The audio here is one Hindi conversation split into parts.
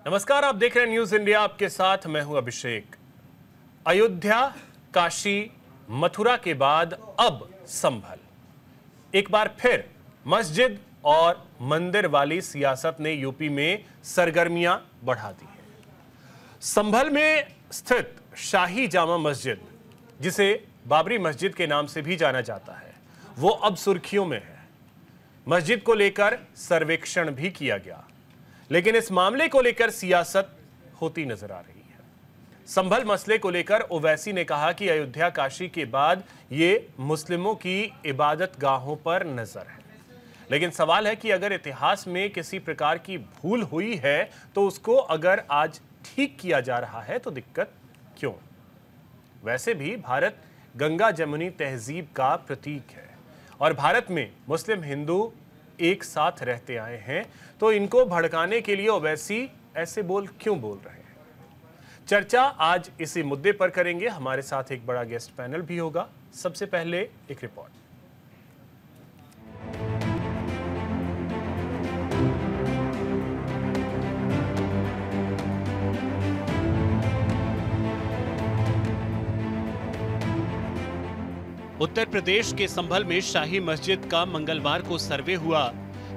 नमस्कार, आप देख रहे हैं न्यूज इंडिया। आपके साथ मैं हूं अभिषेक। अयोध्या, काशी, मथुरा के बाद अब संभल। एक बार फिर मस्जिद और मंदिर वाली सियासत ने यूपी में सरगर्मियां बढ़ा दी हैं। संभल में स्थित शाही जामा मस्जिद, जिसे बाबरी मस्जिद के नाम से भी जाना जाता है, वो अब सुर्खियों में है। मस्जिद को लेकर सर्वेक्षण भी किया गया, लेकिन इस मामले को लेकर सियासत होती नजर आ रही है। संभल मसले को लेकर ओवैसी ने कहा कि अयोध्या, काशी के बाद ये मुस्लिमों की इबादत गाहों पर नजर है। लेकिन सवाल है कि अगर इतिहास में किसी प्रकार की भूल हुई है तो उसको अगर आज ठीक किया जा रहा है तो दिक्कत क्यों? वैसे भी भारत गंगा जमुनी तहजीब का प्रतीक है और भारत में मुस्लिम हिंदू एक साथ रहते आए हैं, तो इनको भड़काने के लिए ओवैसी ऐसे बोल क्यों बोल रहे हैं? चर्चा आज इसी मुद्दे पर करेंगे। हमारे साथ एक बड़ा गेस्ट पैनल भी होगा। सबसे पहले एक रिपोर्ट। उत्तर प्रदेश के संभल में शाही मस्जिद का मंगलवार को सर्वे हुआ।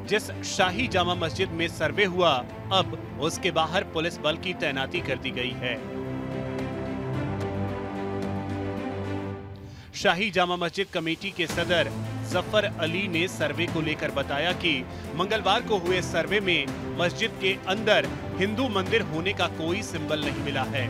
जिस शाही जामा मस्जिद में सर्वे हुआ, अब उसके बाहर पुलिस बल की तैनाती कर दी गई है। शाही जामा मस्जिद कमेटी के सदर जफर अली ने सर्वे को लेकर बताया कि मंगलवार को हुए सर्वे में मस्जिद के अंदर हिंदू मंदिर होने का कोई सिंबल नहीं मिला है।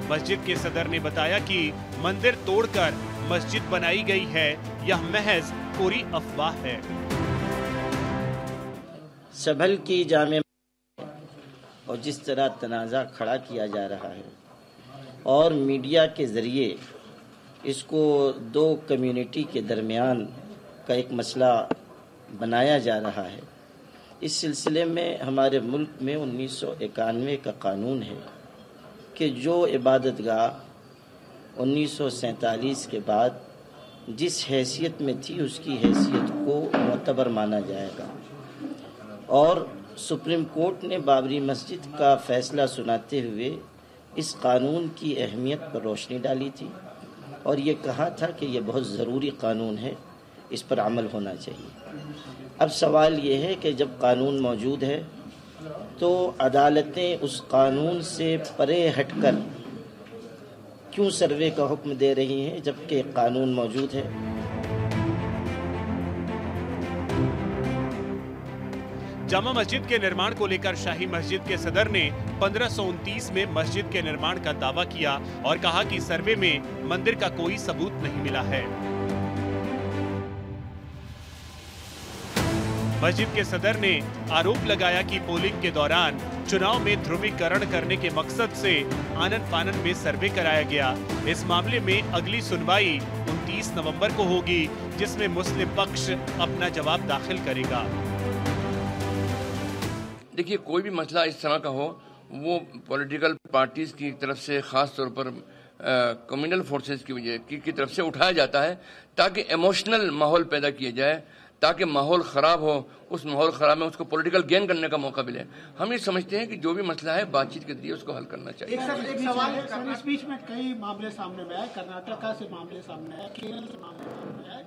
मस्जिद के सदर ने बताया कि मंदिर तोड़कर मस्जिद बनाई गई है, यह महज कोरी अफवाह है। संभल की जामे और जिस तरह तनाज़ा खड़ा किया जा रहा है और मीडिया के जरिए इसको दो कम्युनिटी के दरमियान का एक मसला बनाया जा रहा है, इस सिलसिले में हमारे मुल्क में 1991 का कानून है कि जो इबादतगाह 1947 के बाद जिस हैसियत में थी उसकी हैसियत को मुतबर माना जाएगा। और सुप्रीम कोर्ट ने बाबरी मस्जिद का फैसला सुनाते हुए इस कानून की अहमियत पर रोशनी डाली थी और ये कहा था कि ये बहुत ज़रूरी कानून है, इस पर अमल होना चाहिए। अब सवाल ये है कि जब कानून मौजूद है तो अदालतें उस कानून से परे हटकर क्यों सर्वे का हुक्म दे रही हैं जबकि कानून मौजूद है? जामा मस्जिद के निर्माण को लेकर शाही मस्जिद के सदर ने 1529 में मस्जिद के निर्माण का दावा किया और कहा कि सर्वे में मंदिर का कोई सबूत नहीं मिला है। मस्जिद के सदर ने आरोप लगाया कि पोलिंग के दौरान चुनाव में ध्रुवीकरण करने के मकसद से आनन फानन में सर्वे कराया गया। इस मामले में अगली सुनवाई 29 नवंबर को होगी, जिसमें मुस्लिम पक्ष अपना जवाब दाखिल करेगा। देखिए, कोई भी मसला इस तरह का हो, वो पॉलिटिकल पार्टीज की तरफ से, खास तौर पर कम्युनल फोर्सेस की तरफ से उठाया जाता है ताकि इमोशनल माहौल पैदा किया जाए, ताकि माहौल खराब हो, उस माहौल खराब में उसको पॉलिटिकल गेन करने का मौका मिले। हम ये समझते हैं कि जो भी मसला है बातचीत के जरिए उसको हल करना चाहिए। एक सवाल है, इस बीच में कई मामले सामने में आए, कर्नाटका से मामले सामने आए, केरल से मामले सामने आए,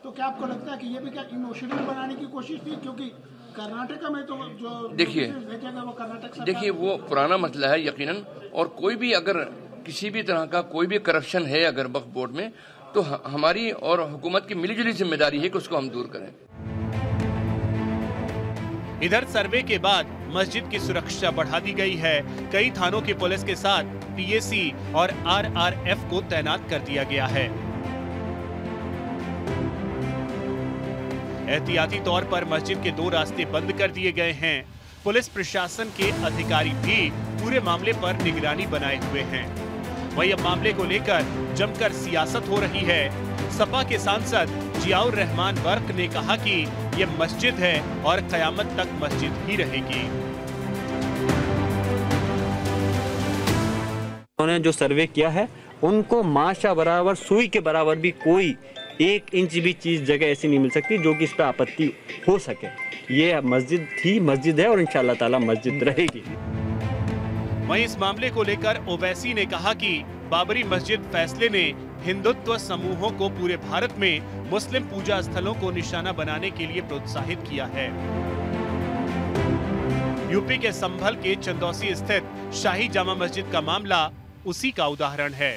तो क्या आपको लगता है कि ये भी क्या इमोशनल बनाने की कोशिश थी? क्योंकि कर्नाटका में तो जो देखिए वो पुराना मसला है यकीनन, और कोई भी अगर किसी भी तरह का कोई भी करप्शन है अगर वक्फ बोर्ड में, तो हमारी और हुकूमत की मिलीजुली जिम्मेदारी है कि उसको हम दूर करें। इधर सर्वे के बाद मस्जिद की सुरक्षा बढ़ा दी गई है। कई थानों की पुलिस के साथ पीएसी और आरआरएफ को तैनात कर दिया गया है। एहतियाती तौर पर मस्जिद के 2 रास्ते बंद कर दिए गए हैं। पुलिस प्रशासन के अधिकारी भी पूरे मामले पर निगरानी बनाए हुए हैं। वहीं अब मामले को लेकर जमकर सियासत हो रही है। सपा के सांसद जियाउर रहमान वर्क ने कहा कि ये मस्जिद है और कयामत तक मस्जिद ही रहेगी। उन्होंने जो सर्वे किया है उनको माशा बराबर, सुई के बराबर भी कोई 1 इंच भी चीज़ जगह ऐसी नहीं मिल सकती जो कि इस पर आपत्ति हो सके। ये मस्जिद थी, मस्जिद है और इंशाअल्लाह ताला मस्जिद रहेगी। वहीं इस मामले को लेकर ओवैसी ने कहा कि बाबरी मस्जिद फैसले ने हिंदुत्व समूहों को पूरे भारत में मुस्लिम पूजा स्थलों को निशाना बनाने के लिए प्रोत्साहित किया है। यूपी के संभल के चंदौसी स्थित शाही जामा मस्जिद का मामला उसी का उदाहरण है।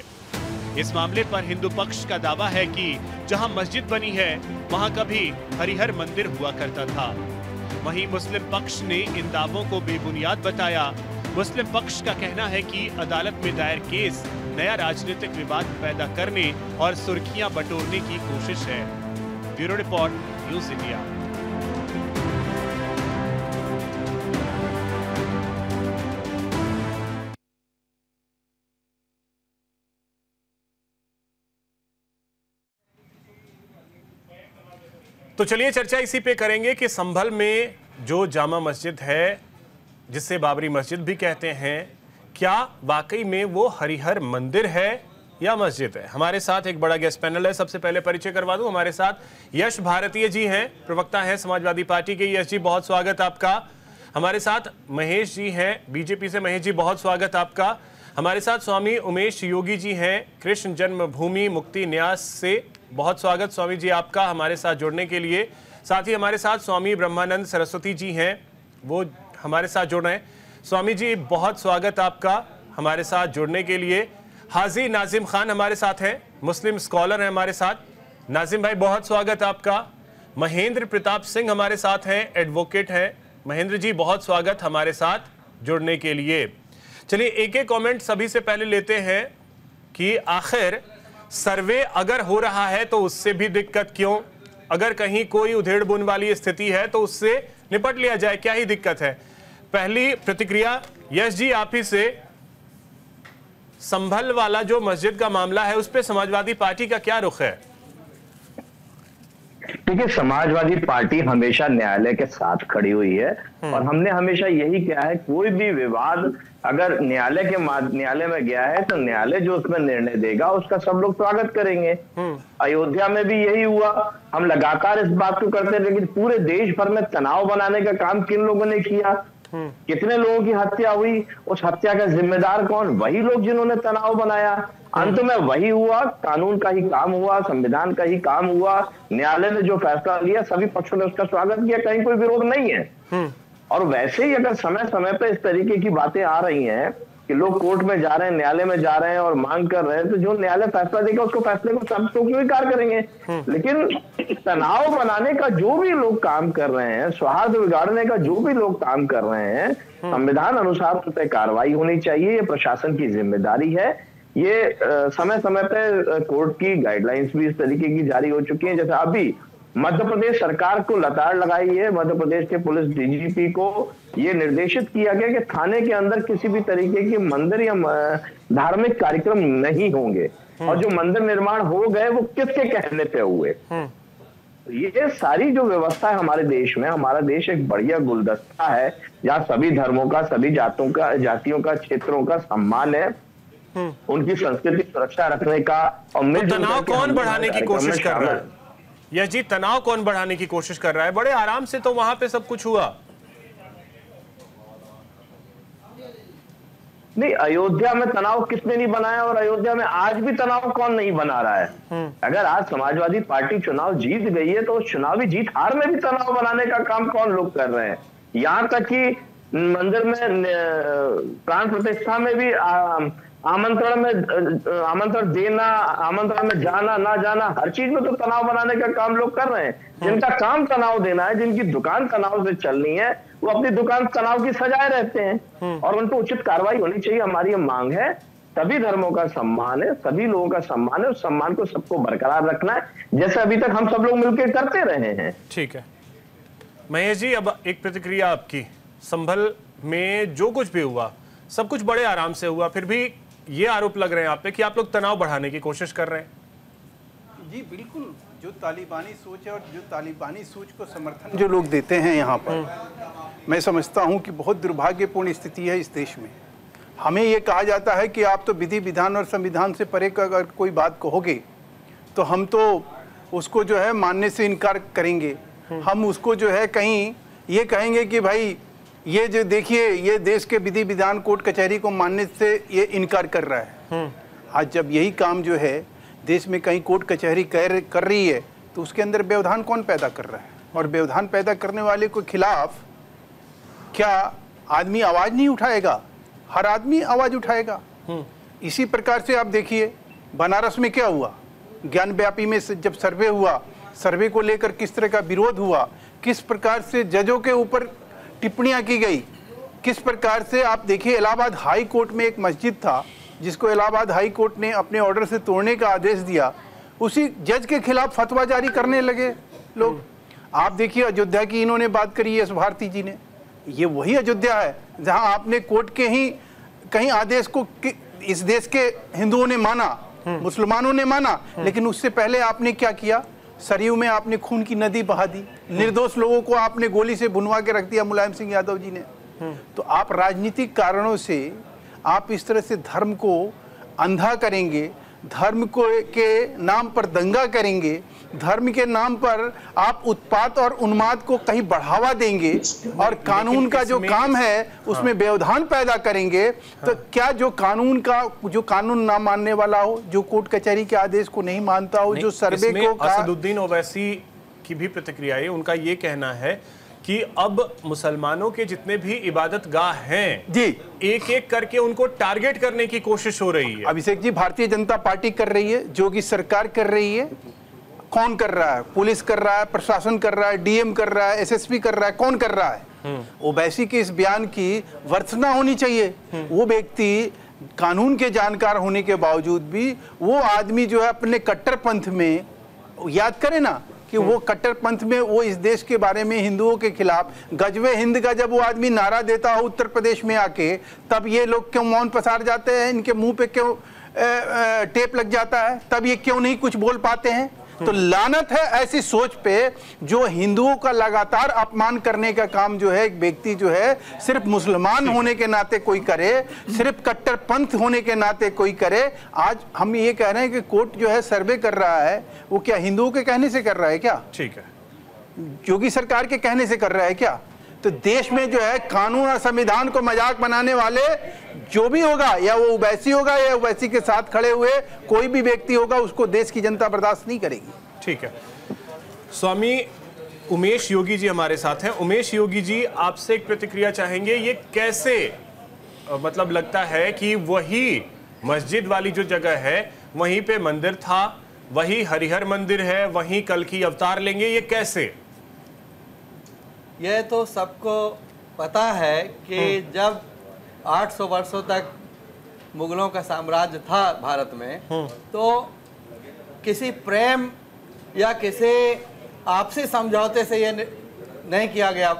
इस मामले पर हिंदू पक्ष का दावा है कि जहां मस्जिद बनी है वहां कभी हरिहर मंदिर हुआ करता था। वहीं मुस्लिम पक्ष ने इन दावों को बेबुनियाद बताया। मुस्लिम पक्ष का कहना है कि अदालत में दायर केस नया राजनीतिक विवाद पैदा करने और सुर्खियां बटोरने की कोशिश है। Bureau report, news India. तो चलिए चर्चा इसी पे करेंगे कि संभल में जो जामा मस्जिद है, जिसे बाबरी मस्जिद भी कहते हैं, क्या वाकई में वो हरिहर मंदिर है या मस्जिद है। हमारे साथ एक बड़ा गेस्ट पैनल है। सबसे पहले परिचय करवा दूं, हमारे साथ यश भारतीय जी हैं, प्रवक्ता हैं समाजवादी पार्टी के। यश जी, बहुत स्वागत आपका। हमारे साथ महेश जी हैं, बीजेपी से। महेश जी, बहुत स्वागत आपका। हमारे साथ स्वामी उमेश योगी जी हैं, कृष्ण जन्मभूमि मुक्ति न्यास से। बहुत स्वागत स्वामी जी आपका हमारे साथ जुड़ने के लिए। साथ ही हमारे साथ स्वामी ब्रह्मानंद सरस्वती जी हैं, वो हमारे साथ जुड़ रहे हैं। स्वामी जी, बहुत स्वागत आपका हमारे साथ जुड़ने के लिए। हाजी नाजिम खान हमारे साथ हैं, मुस्लिम स्कॉलर हैं हमारे साथ। नाजिम भाई, बहुत स्वागत आपका। महेंद्र प्रताप सिंह हमारे साथ हैं, एडवोकेट हैं। महेंद्र जी, बहुत स्वागत हमारे साथ जुड़ने के लिए। चलिए एक एक कमेंट सभी से पहले लेते हैं कि आखिर सर्वे अगर हो रहा है तो उससे भी दिक्कत क्यों? अगर कहीं कोई उधेड़ बुन वाली स्थिति है तो उससे निपट लिया जाए, क्या ही दिक्कत है? पहली प्रतिक्रिया यश जी आप ही से। संभल वाला जो मस्जिद का मामला है उस पे समाजवादी पार्टी का क्या रुख है? देखिए, समाजवादी पार्टी हमेशा न्यायालय के साथ खड़ी हुई है और हमने हमेशा यही कहा है, कोई भी विवाद अगर न्यायालय में गया है तो न्यायालय जो उसमें निर्णय देगा उसका सब लोग स्वागत करेंगे। अयोध्या में भी यही हुआ। हम लगातार इस बात को करते हैं, लेकिन पूरे देश भर में तनाव बनाने का काम किन लोगों ने किया? कितने लोगों की हत्या हुई? उस हत्या का जिम्मेदार कौन? वही लोग जिन्होंने तनाव बनाया। अंत में वही हुआ, कानून का ही काम हुआ, संविधान का ही काम हुआ। न्यायालय ने जो फैसला लिया सभी पक्षों ने उसका स्वागत किया, कहीं कोई विरोध नहीं है। और वैसे ही अगर समय समय पर इस तरीके की बातें आ रही हैं कि लोग कोर्ट में जा रहे हैं, न्यायालय में जा रहे हैं और मांग कर रहे हैं, तो जो न्यायालय फैसला देगा उसको फैसले को सब तो स्वीकार करेंगे। लेकिन तनाव बनाने का जो भी लोग काम कर रहे हैं, सौहार्द बिगाड़ने का जो भी लोग काम कर रहे हैं, संविधान अनुसार उन पर कार्रवाई होनी चाहिए। ये प्रशासन की जिम्मेदारी है। ये समय समय पे कोर्ट की गाइडलाइंस भी इस तरीके की जारी हो चुकी है। जैसे अभी मध्य प्रदेश सरकार को लताड़ लगाई है, मध्य प्रदेश के पुलिस डीजीपी को ये निर्देशित किया गया कि थाने के अंदर किसी भी तरीके के मंदिर या धार्मिक कार्यक्रम नहीं होंगे, और जो मंदिर निर्माण हो गए वो किसके कहने पे हुए। ये सारी जो व्यवस्था है हमारे देश में, हमारा देश एक बढ़िया गुलदस्ता है जहाँ सभी धर्मों का, सभी जातियों का, क्षेत्रों का सम्मान है, उनकी संस्कृति सुरक्षा रखने का। और तनाव कौन बढ़ाने की कोशिश कर रहा है? यश जी, तनाव कौन बढ़ाने की कोशिश कर रहा है? बड़े आराम से तो वहां पे सब कुछ हुआ। नहीं, अयोध्या में तनाव किसने नहीं बनाया और अयोध्या में आज भी तनाव कौन नहीं बना रहा है? अगर आज समाजवादी पार्टी चुनाव जीत गई है तो उस चुनावी जीत हार में भी तनाव बनाने का काम कौन लोग कर रहे हैं? यहां तक कि मंदिर में प्राण प्रतिष्ठा में भी आमंत्रण देना, आमंत्रण में जाना ना जाना, हर चीज में तो तनाव बनाने का काम लोग कर रहे हैं। जिनका काम तनाव देना है, जिनकी दुकान तनाव से चलनी है, वो अपनी दुकान तनाव की सजाए रहते हैं और उन पर उचित कार्रवाई होनी चाहिए। हमारी ये मांग है। सभी धर्मों का सम्मान है, सभी लोगों का सम्मान है, उस सम्मान को सबको बरकरार रखना है, जैसे अभी तक हम सब लोग मिलकर करते रहे हैं। ठीक है महेश जी, अब एक प्रतिक्रिया आपकी। संभल में जो कुछ भी हुआ सब कुछ बड़े आराम से हुआ, फिर भी ये आरोप लग रहे हैं आप पे कि आप लोग तनाव बढ़ाने की कोशिश कर रहे हैं। जी बिल्कुल, जो तालिबानी सोच है और जो तालिबानी सोच को समर्थन जो लोग देते हैं यहाँ पर, मैं समझता हूँ कि बहुत दुर्भाग्यपूर्ण स्थिति है इस देश में। हमें ये कहा जाता है कि आप तो विधि विधान और संविधान से परे का अगर कोई बात कहोगे तो हम तो उसको जो है मानने से इनकार करेंगे। हम उसको जो है कहीं ये कहेंगे कि भाई ये जो देखिए ये देश के विधि विधान कोर्ट कचहरी को मानने से ये इनकार कर रहा है। आज जब यही काम जो है देश में कहीं कोर्ट कचहरी कर रही है तो उसके अंदर व्यवधान कौन पैदा कर रहा है? और व्यवधान पैदा करने वाले के खिलाफ क्या आदमी आवाज नहीं उठाएगा? हर आदमी आवाज उठाएगा। इसी प्रकार से आप देखिए बनारस में क्या हुआ, ज्ञानव्यापी में जब सर्वे हुआ, सर्वे को लेकर किस तरह का विरोध हुआ, किस प्रकार से जजों के ऊपर टिप्पणियां की गई, किस प्रकार से आप देखिए इलाहाबाद हाई कोर्ट में एक मस्जिद था जिसको इलाहाबाद हाई कोर्ट ने अपने ऑर्डर से तोड़ने का आदेश दिया, उसी जज के खिलाफ फतवा जारी करने लगे लोग। आप देखिए अयोध्या की इन्होंने बात करी एस भारती जी ने, ये वही अयोध्या है जहां आपने कोर्ट के ही कहीं आदेश को इस देश के हिंदुओं ने माना, मुसलमानों ने माना, लेकिन उससे पहले आपने क्या किया? सरयू में आपने खून की नदी बहा दी, निर्दोष लोगों को आपने गोली से भुनवा के रख दिया मुलायम सिंह यादव जी ने। तो आप राजनीतिक कारणों से आप इस तरह से धर्म को अंधा करेंगे, धर्म को के नाम पर दंगा करेंगे, धर्म के नाम पर आप उत्पात और उन्माद को कहीं बढ़ावा देंगे और कानून का जो काम है उसमें व्यवधान पैदा करेंगे। तो क्या जो कानून ना मानने वाला हो, जो कोर्ट कचहरी के आदेश को नहीं मानता हो, जो सर्वे को असदुद्दीन ओवैसी की भी प्रतिक्रिया है, उनका ये कहना है कि अब मुसलमानों के जितने भी इबादत गाह हैं जी, एक एक करके उनको टारगेट करने की कोशिश हो रही है। अभिषेक जी, भारतीय जनता पार्टी कर रही है, योगी सरकार कर रही है। कौन कर रहा है? पुलिस कर रहा है, प्रशासन कर रहा है, डीएम कर रहा है, एसएसपी कर रहा है, कौन कर रहा है? ओवैसी के इस बयान की वर्तना होनी चाहिए। वो व्यक्ति कानून के जानकार होने के बावजूद भी वो आदमी जो है अपने कट्टरपंथ में, याद करें ना कि वो कट्टरपंथ में वो इस देश के बारे में हिंदुओं के खिलाफ गजबे हिंद का जब वो आदमी नारा देता हो उत्तर प्रदेश में आके, तब ये लोग क्यों मौन पसार जाते हैं? इनके मुंह पे क्यों टेप लग जाता है? तब ये क्यों नहीं कुछ बोल पाते हैं? तो लानत है ऐसी सोच पे जो हिंदुओं का लगातार अपमान करने का काम जो है एक व्यक्ति जो है सिर्फ मुसलमान होने के नाते कोई करे, सिर्फ कट्टरपंथ होने के नाते कोई करे। आज हम ये कह रहे हैं कि कोर्ट जो है सर्वे कर रहा है, वो क्या हिंदुओं के कहने से कर रहा है क्या? ठीक है, योगी सरकार के कहने से कर रहा है क्या? तो देश में जो है कानून और संविधान को मजाक बनाने वाले जो भी होगा, या वो ओवैसी होगा या ओवैसी के साथ खड़े हुए कोई भी व्यक्ति होगा, उसको देश की जनता बर्दाश्त नहीं करेगी। ठीक है, स्वामी उमेश योगी जी हमारे साथ हैं। उमेश योगी जी, आपसे एक प्रतिक्रिया चाहेंगे, ये कैसे मतलब लगता है कि वही मस्जिद वाली जो जगह है वहीं पे मंदिर था, वही हरिहर मंदिर है, वहीं कल की अवतार लेंगे, ये कैसे? यह तो सबको पता है कि जब 800 वर्षों तक मुगलों का साम्राज्य था भारत में, तो किसी प्रेम या किसी आपसी समझौते से ये नहीं किया गया।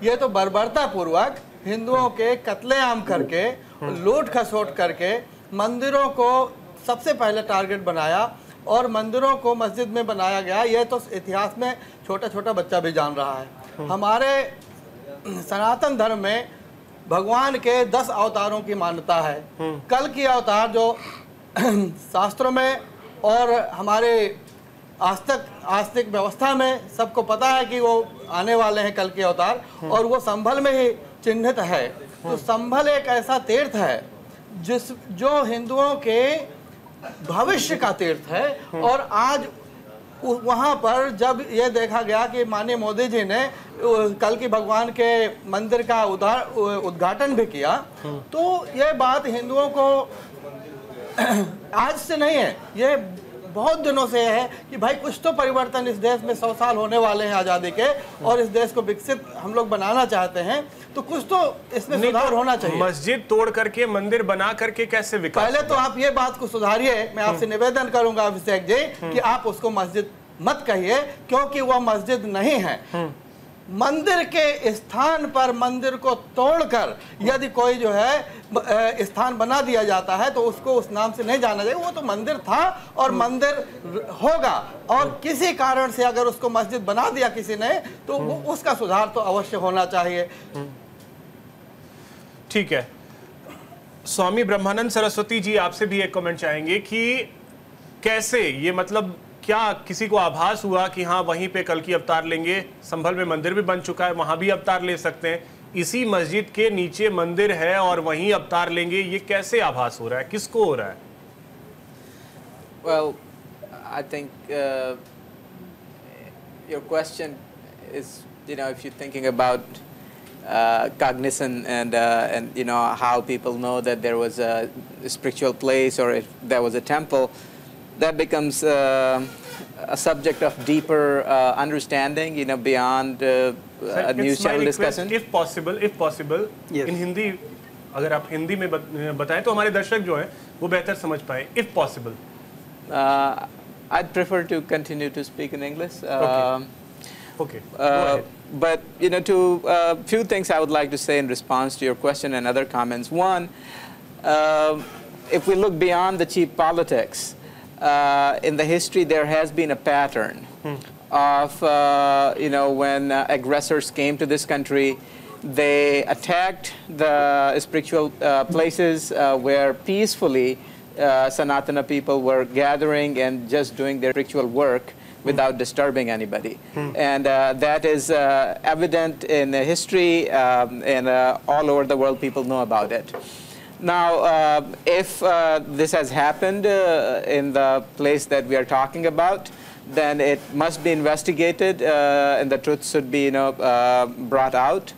ये तो बर्बरतापूर्वक हिंदुओं के कत्लेआम करके, लूट खसोट करके मंदिरों को सबसे पहले टारगेट बनाया और मंदिरों को मस्जिद में बनाया गया। ये तो इतिहास में छोटा छोटा बच्चा भी जान रहा है। हमारे सनातन धर्म में भगवान के 10 अवतारों की मान्यता है। कल की अवतार जो शास्त्रों में और हमारे आस्तिक व्यवस्था में सबको पता है कि वो आने वाले हैं कल के अवतार, और वो संभल में ही चिन्हित है। तो संभल एक ऐसा तीर्थ है जो हिंदुओं के भविष्य का तीर्थ है। और आज वहाँ पर जब ये देखा गया कि माननीय मोदी जी ने कल की भगवान के मंदिर का उद्घाटन भी किया, तो ये बात हिंदुओं को आज से नहीं है, ये बहुत दिनों से है कि भाई कुछ तो परिवर्तन इस देश में 100 साल होने वाले हैं आज़ादी के, और इस देश को विकसित हम लोग बनाना चाहते हैं, तो कुछ तो इसमें सुधार होना चाहिए। मस्जिद तोड़ करके मंदिर बना करके कैसे विकास? पहले तो आप ये बात को सुधारिए। मैं आपसे निवेदन करूंगा अभिषेक जी कि आप उसको मस्जिद मत कहिए, क्योंकि वह मस्जिद नहीं है। मंदिर के स्थान पर मंदिर को तोड़कर यदि कोई जो है स्थान बना दिया जाता है तो उसको उस नाम से नहीं जाना जाएगा। वो तो मंदिर था और मंदिर होगा, और किसी कारण से अगर उसको मस्जिद बना दिया किसी ने, तो वो उसका सुधार तो अवश्य होना चाहिए। ठीक है, स्वामी ब्रह्मानंद सरस्वती जी, आपसे भी एक कमेंट चाहेंगे कि कैसे ये मतलब क्या किसी को आभास हुआ कि हाँ वहीं पे कल की अवतार लेंगे? संभल में मंदिर भी बन चुका है, वहां भी अवतार ले सकते हैं, इसी मस्जिद के नीचे मंदिर है और वहीं अवतार लेंगे, ये कैसे आभास हो रहा है, किसको हो रहा है? Well, I think your question is, if you're thinking about cognizance and how people know that there was a spiritual place or if there was a temple, that becomes a subject of deeper understanding, beyond a news channel discussion. If possible, Yes. in Hindi, अगर आप हिंदी में बताएं तो हमारे दर्शक जो हैं वो बेहतर समझ पाए. If possible. I'd prefer to continue to speak in English. Okay. Go ahead. But to few things I would like to say in response to your question and other comments. One, if we look beyond the cheap politics, in the history there has been a pattern of when aggressors came to this country, they attacked the spiritual places where peacefully Sanatana people were gathering and just doing their spiritual work without disturbing anybody. And that is evident in history, and all over the world people know about it. Now, if this has happened in the place that we are talking about, then it must be investigated and the truth should be brought out.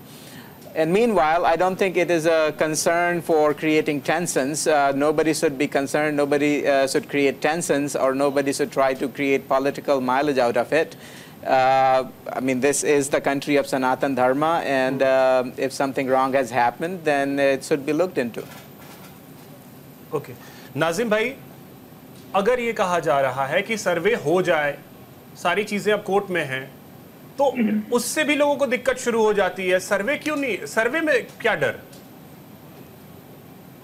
And meanwhile, I don't think it is a concern for creating tensions. Nobody should be concerned, nobody should create tensions, or nobody should try to create political mileage out of it. I mean, this is the country of Sanatan Dharma, and if something wrong has happened, then it should be looked into. Okay. Nazim भाई, अगर ये कहा जा रहा है कि सर्वे हो जाए, सारी चीजें अब कोर्ट में हैं, तो उससे भी लोगों को दिक्कत शुरू हो जाती है. सर्वे क्यों नहीं? सर्वे में क्या डर?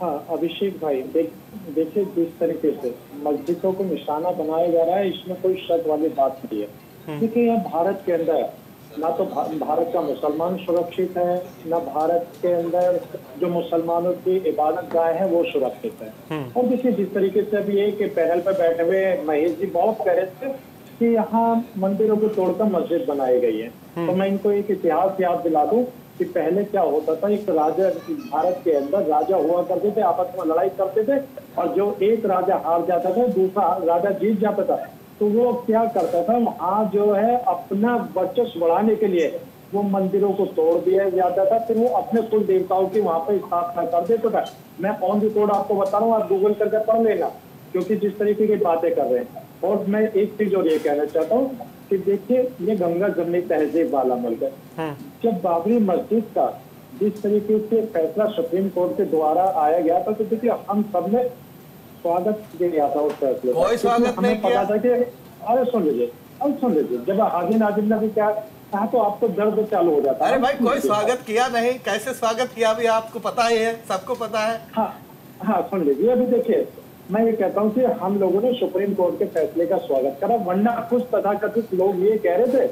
हाँ अभिषेक भाई, देखिए जिस तरीके से मस्जिदों को निशाना बनाया जा रहा है, इसमें कोई शक वाली बात नहीं है. क्योंकि यहाँ भारत के अंदर ना तो भारत का मुसलमान सुरक्षित है, ना भारत के अंदर जो मुसलमानों की इबादत गाह है वो सुरक्षित है. और देखिए जिस तरीके से अभी एक पैनल पर बैठे हुए महेश जी बहुत कह रहे थे कि यहाँ मंदिरों को तोड़कर मस्जिद बनाई गई है, तो मैं इनको एक इतिहास याद दिला दूं कि पहले क्या होता था. एक राजा, भारत के अंदर राजा हुआ करते थे, आपस में लड़ाई करते थे, और जो एक राजा हार जाता था दूसरा राजा जीत जाता था, तो वो क्या करता था, वहाँ जो है अपना वर्चस्व बढ़ाने के लिए वो मंदिरों को तोड़ दिया जाता था, फिर वो अपने कुल देवताओं की वहाँ पर स्थापना कर देता था. मैं ऑन रिकॉर्ड आपको बता रहा हूँ, आप गूगल करके पढ़ लेना, क्योंकि जिस तरीके की बातें कर रहे हैं. और मैं एक चीज और ये कहना चाहता हूँ कि देखिए ये गंगा जमनी तहजीब वाला मुल्क है. जब बाबरी मस्जिद का जिस तरीके से फैसला सुप्रीम कोर्ट के द्वारा आया गया था, तो देखिए हम सब ने स्वागत किया था उस फैसले. कोई स्वागत नहीं किया. पता था कि अरे सुन लीजिए, जब हाजी नाजिम ने भी क्या कहा तो आपको दर्द चालू हो जाता है. अरे भाई कोई स्वागत किया नहीं, कैसे स्वागत किया भी आपको पता ही है, सबको पता है. हाँ सुन लीजिए, अभी देखिए मैं ये कहता हूँ कि हम लोगों ने सुप्रीम कोर्ट के फैसले का स्वागत करा, वरना कुछ तथाकथित लोग ये कह रहे थे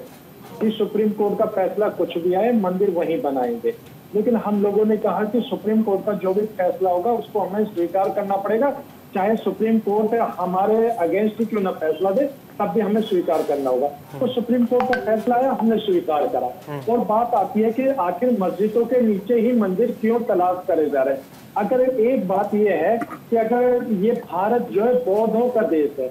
कि सुप्रीम कोर्ट का फैसला कुछ भी आए मंदिर वहीं बनाएंगे. लेकिन हम लोगों ने कहा कि सुप्रीम कोर्ट का जो भी फैसला होगा उसको हमें स्वीकार करना पड़ेगा, चाहे सुप्रीम कोर्ट हमारे अगेंस्ट क्यों ना फैसला दे, तब भी हमें स्वीकार करना होगा. तो सुप्रीम कोर्ट का फैसला आया, हमने स्वीकार करा. और बात आती है कि आखिर मस्जिदों के नीचे ही मंदिर क्यों तलाश करे जा रहे हैं. अगर एक बात ये है कि अगर ये भारत जो है बौद्धों का देश है,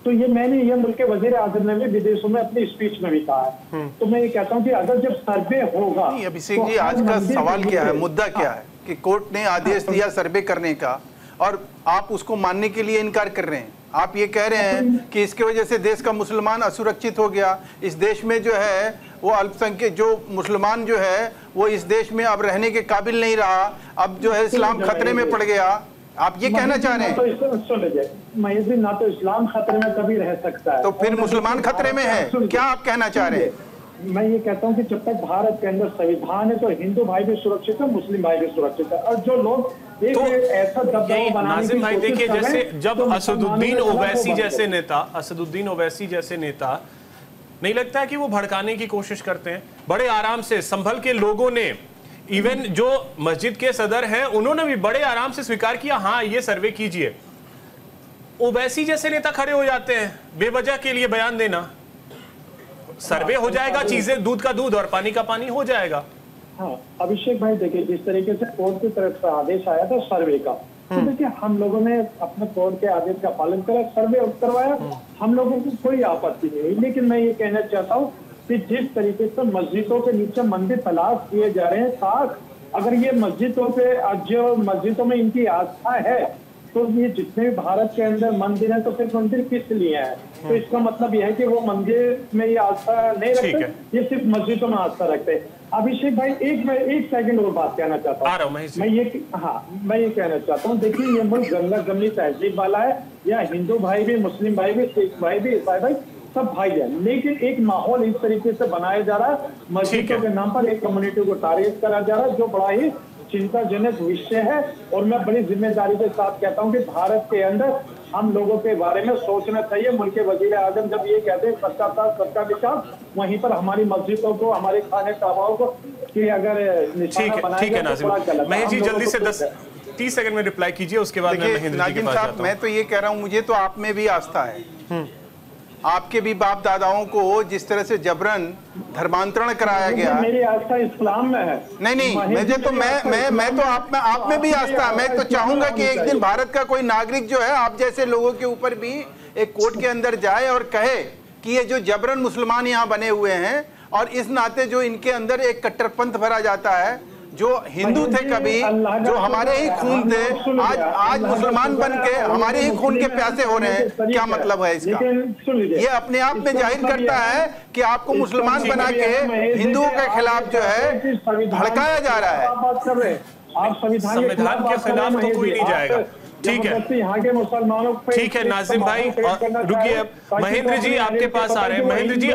तो ये मैंने ये मुल्क के वजीर आजम ने भी विदेशों में अपनी स्पीच में भी कहा है. तो मैं ये कहता हूँ कि अगर जब सर्वे होगा. अभिषेक जी, आज का सवाल क्या है, मुद्दा क्या है कि कोर्ट ने आदेश दिया सर्वे करने का और आप उसको मानने के लिए इनकार कर रहे हैं. आप ये कह रहे हैं कि इसके वजह से देश का मुसलमान असुरक्षित हो गया, इस देश में जो है वो अल्पसंख्यक जो मुसलमान जो है वो इस देश में अब रहने के काबिल नहीं रहा, अब जो है इस्लाम खतरे में पड़ गया. आप ये कहना चाह रहे हैं? सुन लीजिए महेश जी, ना तो इस्लाम खतरे में कभी रह सकता है, तो फिर मुसलमान खतरे में है, क्या आप कहना चाह रहे हैं? मैं ये कहता हूँ कि जब तक भारत के अंदर संविधान है तो हिंदू भाई भी सुरक्षित है, मुस्लिम भाई भी सुरक्षित है. और जो लोग तो ऐसा दबाव बनाने की भाई देखिए, जैसे जब तो असदुद्दीन ओवैसी जैसे नेता नहीं लगता है कि वो भड़काने की कोशिश करते हैं? बड़े आराम से संभल के लोगों ने, इवन जो मस्जिद के सदर हैं उन्होंने भी बड़े आराम से स्वीकार किया, हाँ ये सर्वे कीजिए. ओवैसी जैसे नेता खड़े हो जाते हैं बेवजह के लिए बयान देना। सर्वे हो जाएगा, चीजें दूध का दूध और पानी का पानी हो जाएगा। हाँ अभिषेक भाई देखिए, जिस तरीके से कोर्ट की तरफ से आदेश आया था सर्वे का, तो देखिए हम लोगों ने अपने कोर्ट के आदेश का पालन करा, सर्वे करवाया, हम लोगों को कोई आपत्ति नहीं हुई। लेकिन मैं ये कहना चाहता हूँ कि जिस तरीके से मस्जिदों के नीचे मंदिर तलाश किए जा रहे हैं, साथ अगर ये मस्जिदों पे जो मस्जिदों में इनकी आस्था है, तो ये जितने भी भारत के अंदर मंदिर है, तो फिर मंदिर किस लिए है? तो इसका मतलब यह है कि वो मंदिर में ये आस्था नहीं रखते, ये सिर्फ मस्जिदों में आस्था रखते हैं। अभिषेक भाई एक सेकंड और बात कहना चाहता हूँ। मैं ये कहना चाहता हूँ, देखिए ये मुल्क गंगा जमनी तहजीब वाला है, या हिंदू भाई भी, मुस्लिम भाई भी, सिख भाई भी, ईसाई भाई सब भाई है, लेकिन एक माहौल इस तरीके से बनाया जा रहा है, मस्जिदों के नाम पर एक कम्युनिटी को टारगेट करा जा रहा है, जो बड़ा ही चिंताजनक विषय है। और मैं बड़ी जिम्मेदारी के साथ कहता हूं कि भारत के अंदर हम लोगों के बारे में सोचना चाहिए। मुल्क के वजीर आजम जब ये कहते हैं सबका साथ सबका विकास, वहीं पर हमारी मस्जिदों को, हमारे खाने कबाओं को कि अगर ठीक है नाज़िम, महेश जी जल्दी से 10-30 सेकंड में रिप्लाई कीजिए, उसके बाद मैं महेंद्र जी के पास जाता हूं। मैं तो ये कह रहा हूं, मुझे तो आप में भी आस्था है, आपके भी बाप दादाओं को जिस तरह से जबरन धर्मांतरण कराया गया। मेरी आस्था इस्लाम में है। नहीं मुझे तो मैं तो आप में भी आस्था। मैं तो चाहूंगा कि एक दिन भारत का कोई नागरिक जो है आप जैसे लोगों के ऊपर भी एक कोर्ट के अंदर जाए और कहे कि ये जो जबरन मुसलमान यहाँ बने हुए हैं, और इस नाते जो इनके अंदर एक कट्टरपंथ भरा जाता है, जो हिंदू थे कभी, जो हमारे ही खून थे, आज मुसलमान बन के हमारे ही खून के प्यासे हो रहे हैं। क्या मतलब है इसका? ये अपने आप में जाहिर करता है कि आपको मुसलमान बना के हिंदुओं के खिलाफ जो है भड़काया जा रहा है। आप संविधान के खिलाफ तो कोई नहीं जाएगा। ठीक है, यहाँ के मुसलमानों पे ठीक है नाजिम भाई, रुकिए, महेंद्र जी आपके पास आ रहे हैं। महेंद्र जी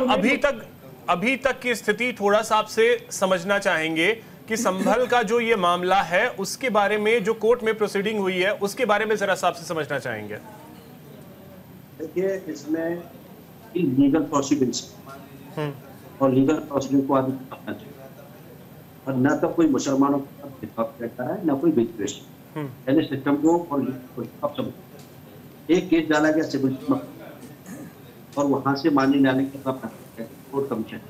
अभी तक की स्थिति थोड़ा सा आपसे समझना चाहेंगे कि संभल का जो ये मामला है उसके बारे में, जो कोर्ट में प्रोसीडिंग हुई है उसके बारे में जरा सा आपसे समझना चाहेंगे। देखिए इसमें लीगल प्रोसीडिंग्स और लीगल प्रोसीडिंग को आगे करना चाहिए, और न तो कोई मुसलमानों का भेदभाव करता है, न कोई विद्वेष। पहले सिस्टम को और सब एक केस डाला गया सिविल और वहां से माननीय न्यायालय के कोर्ट कमीशन,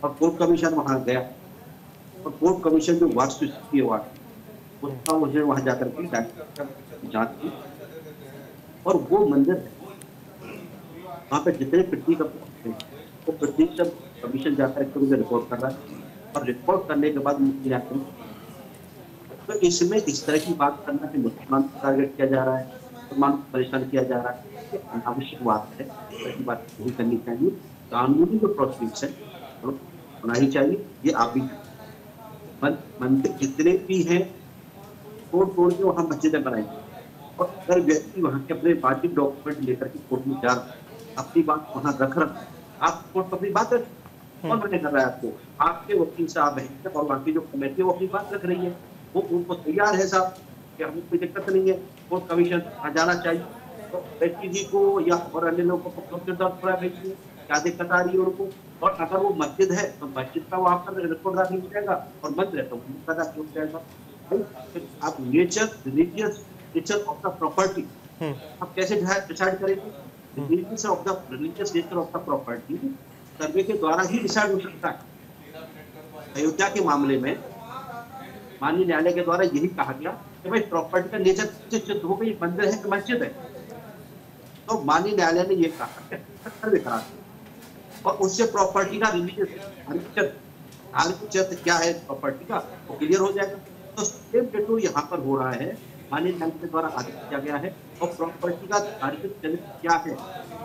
और कोर्ट कमीशन वहां गया और कोर्ट कमीशन जो वास्तु स्थिति हुआ उसका मुझे वहां जाकर के जांच की, और वो मंदिर है वहां पे जितने पृथ्वी का वो पृथ्वी सब कमीशन जाकर के मुझे रिपोर्ट कर रहा है, और रिपोर्ट करने के बाद मुझे तो इसमें इस तरह की बात करना कि मुसलमान को टारगेट किया जा रहा है, मुसलमान को परेशान किया जा रहा है, अनावश्यक बात है, ऐसी बात नहीं करनी चाहिए। कानूनी जो प्रोसीडिंग्स है होना ही चाहिए। ये आप भी मंदिर जितने भी हैं तोड़ के वहाँ मस्जिदें बनाएंगे, और अगर व्यक्ति वहाँ के अपने पार्टी डॉक्यूमेंट लेकर के कोर्ट में जा रहा है, अपनी बात वहाँ रख रहा है, आप कोर्ट पर अपनी बात रख, कौन मना कर रहा है आपको? आपके वकील साहब हैं और बाकी जो कमेटी वो अपनी बात रख रही है, वो उनको तैयार है साहब कि हमें कोई दिक्कत नहीं है, कोर्ट कमीशन आ जाना चाहिए, तो व्यक्ति जी को या और अन्य लोगों को भेजिए, क्या दिक्कत आ रही है उनको। और अगर वो मस्जिद है तो मस्जिद का वहाँ पर रिकॉर्ड रख हो जाएगा, और मंदिर है तो हो जाएगा। आप religious nature of the property आप कैसे डिसाइड करेंगे? Religious nature of the property survey के द्वारा ही डिसाइड हो सकता है। अयोध्या के मामले में माननीय न्यायालय के द्वारा यही कहा गया कि भाई प्रॉपर्टी का नेचर सिद्ध हो गई, मंदिर है कि मस्जिद है, तो माननीय न्यायालय ने ये कहा सर्वे करा, और उससे प्रॉपर्टी का धार्मिक क्या है प्रॉपर्टी का वो क्लियर हो जाएगा। तो सेम डेटो यहाँ पर हो रहा है, माननीय न्यायालय के द्वारा आदेश किया गया है, और प्रॉपर्टी का धार्मिक चरित्र क्या है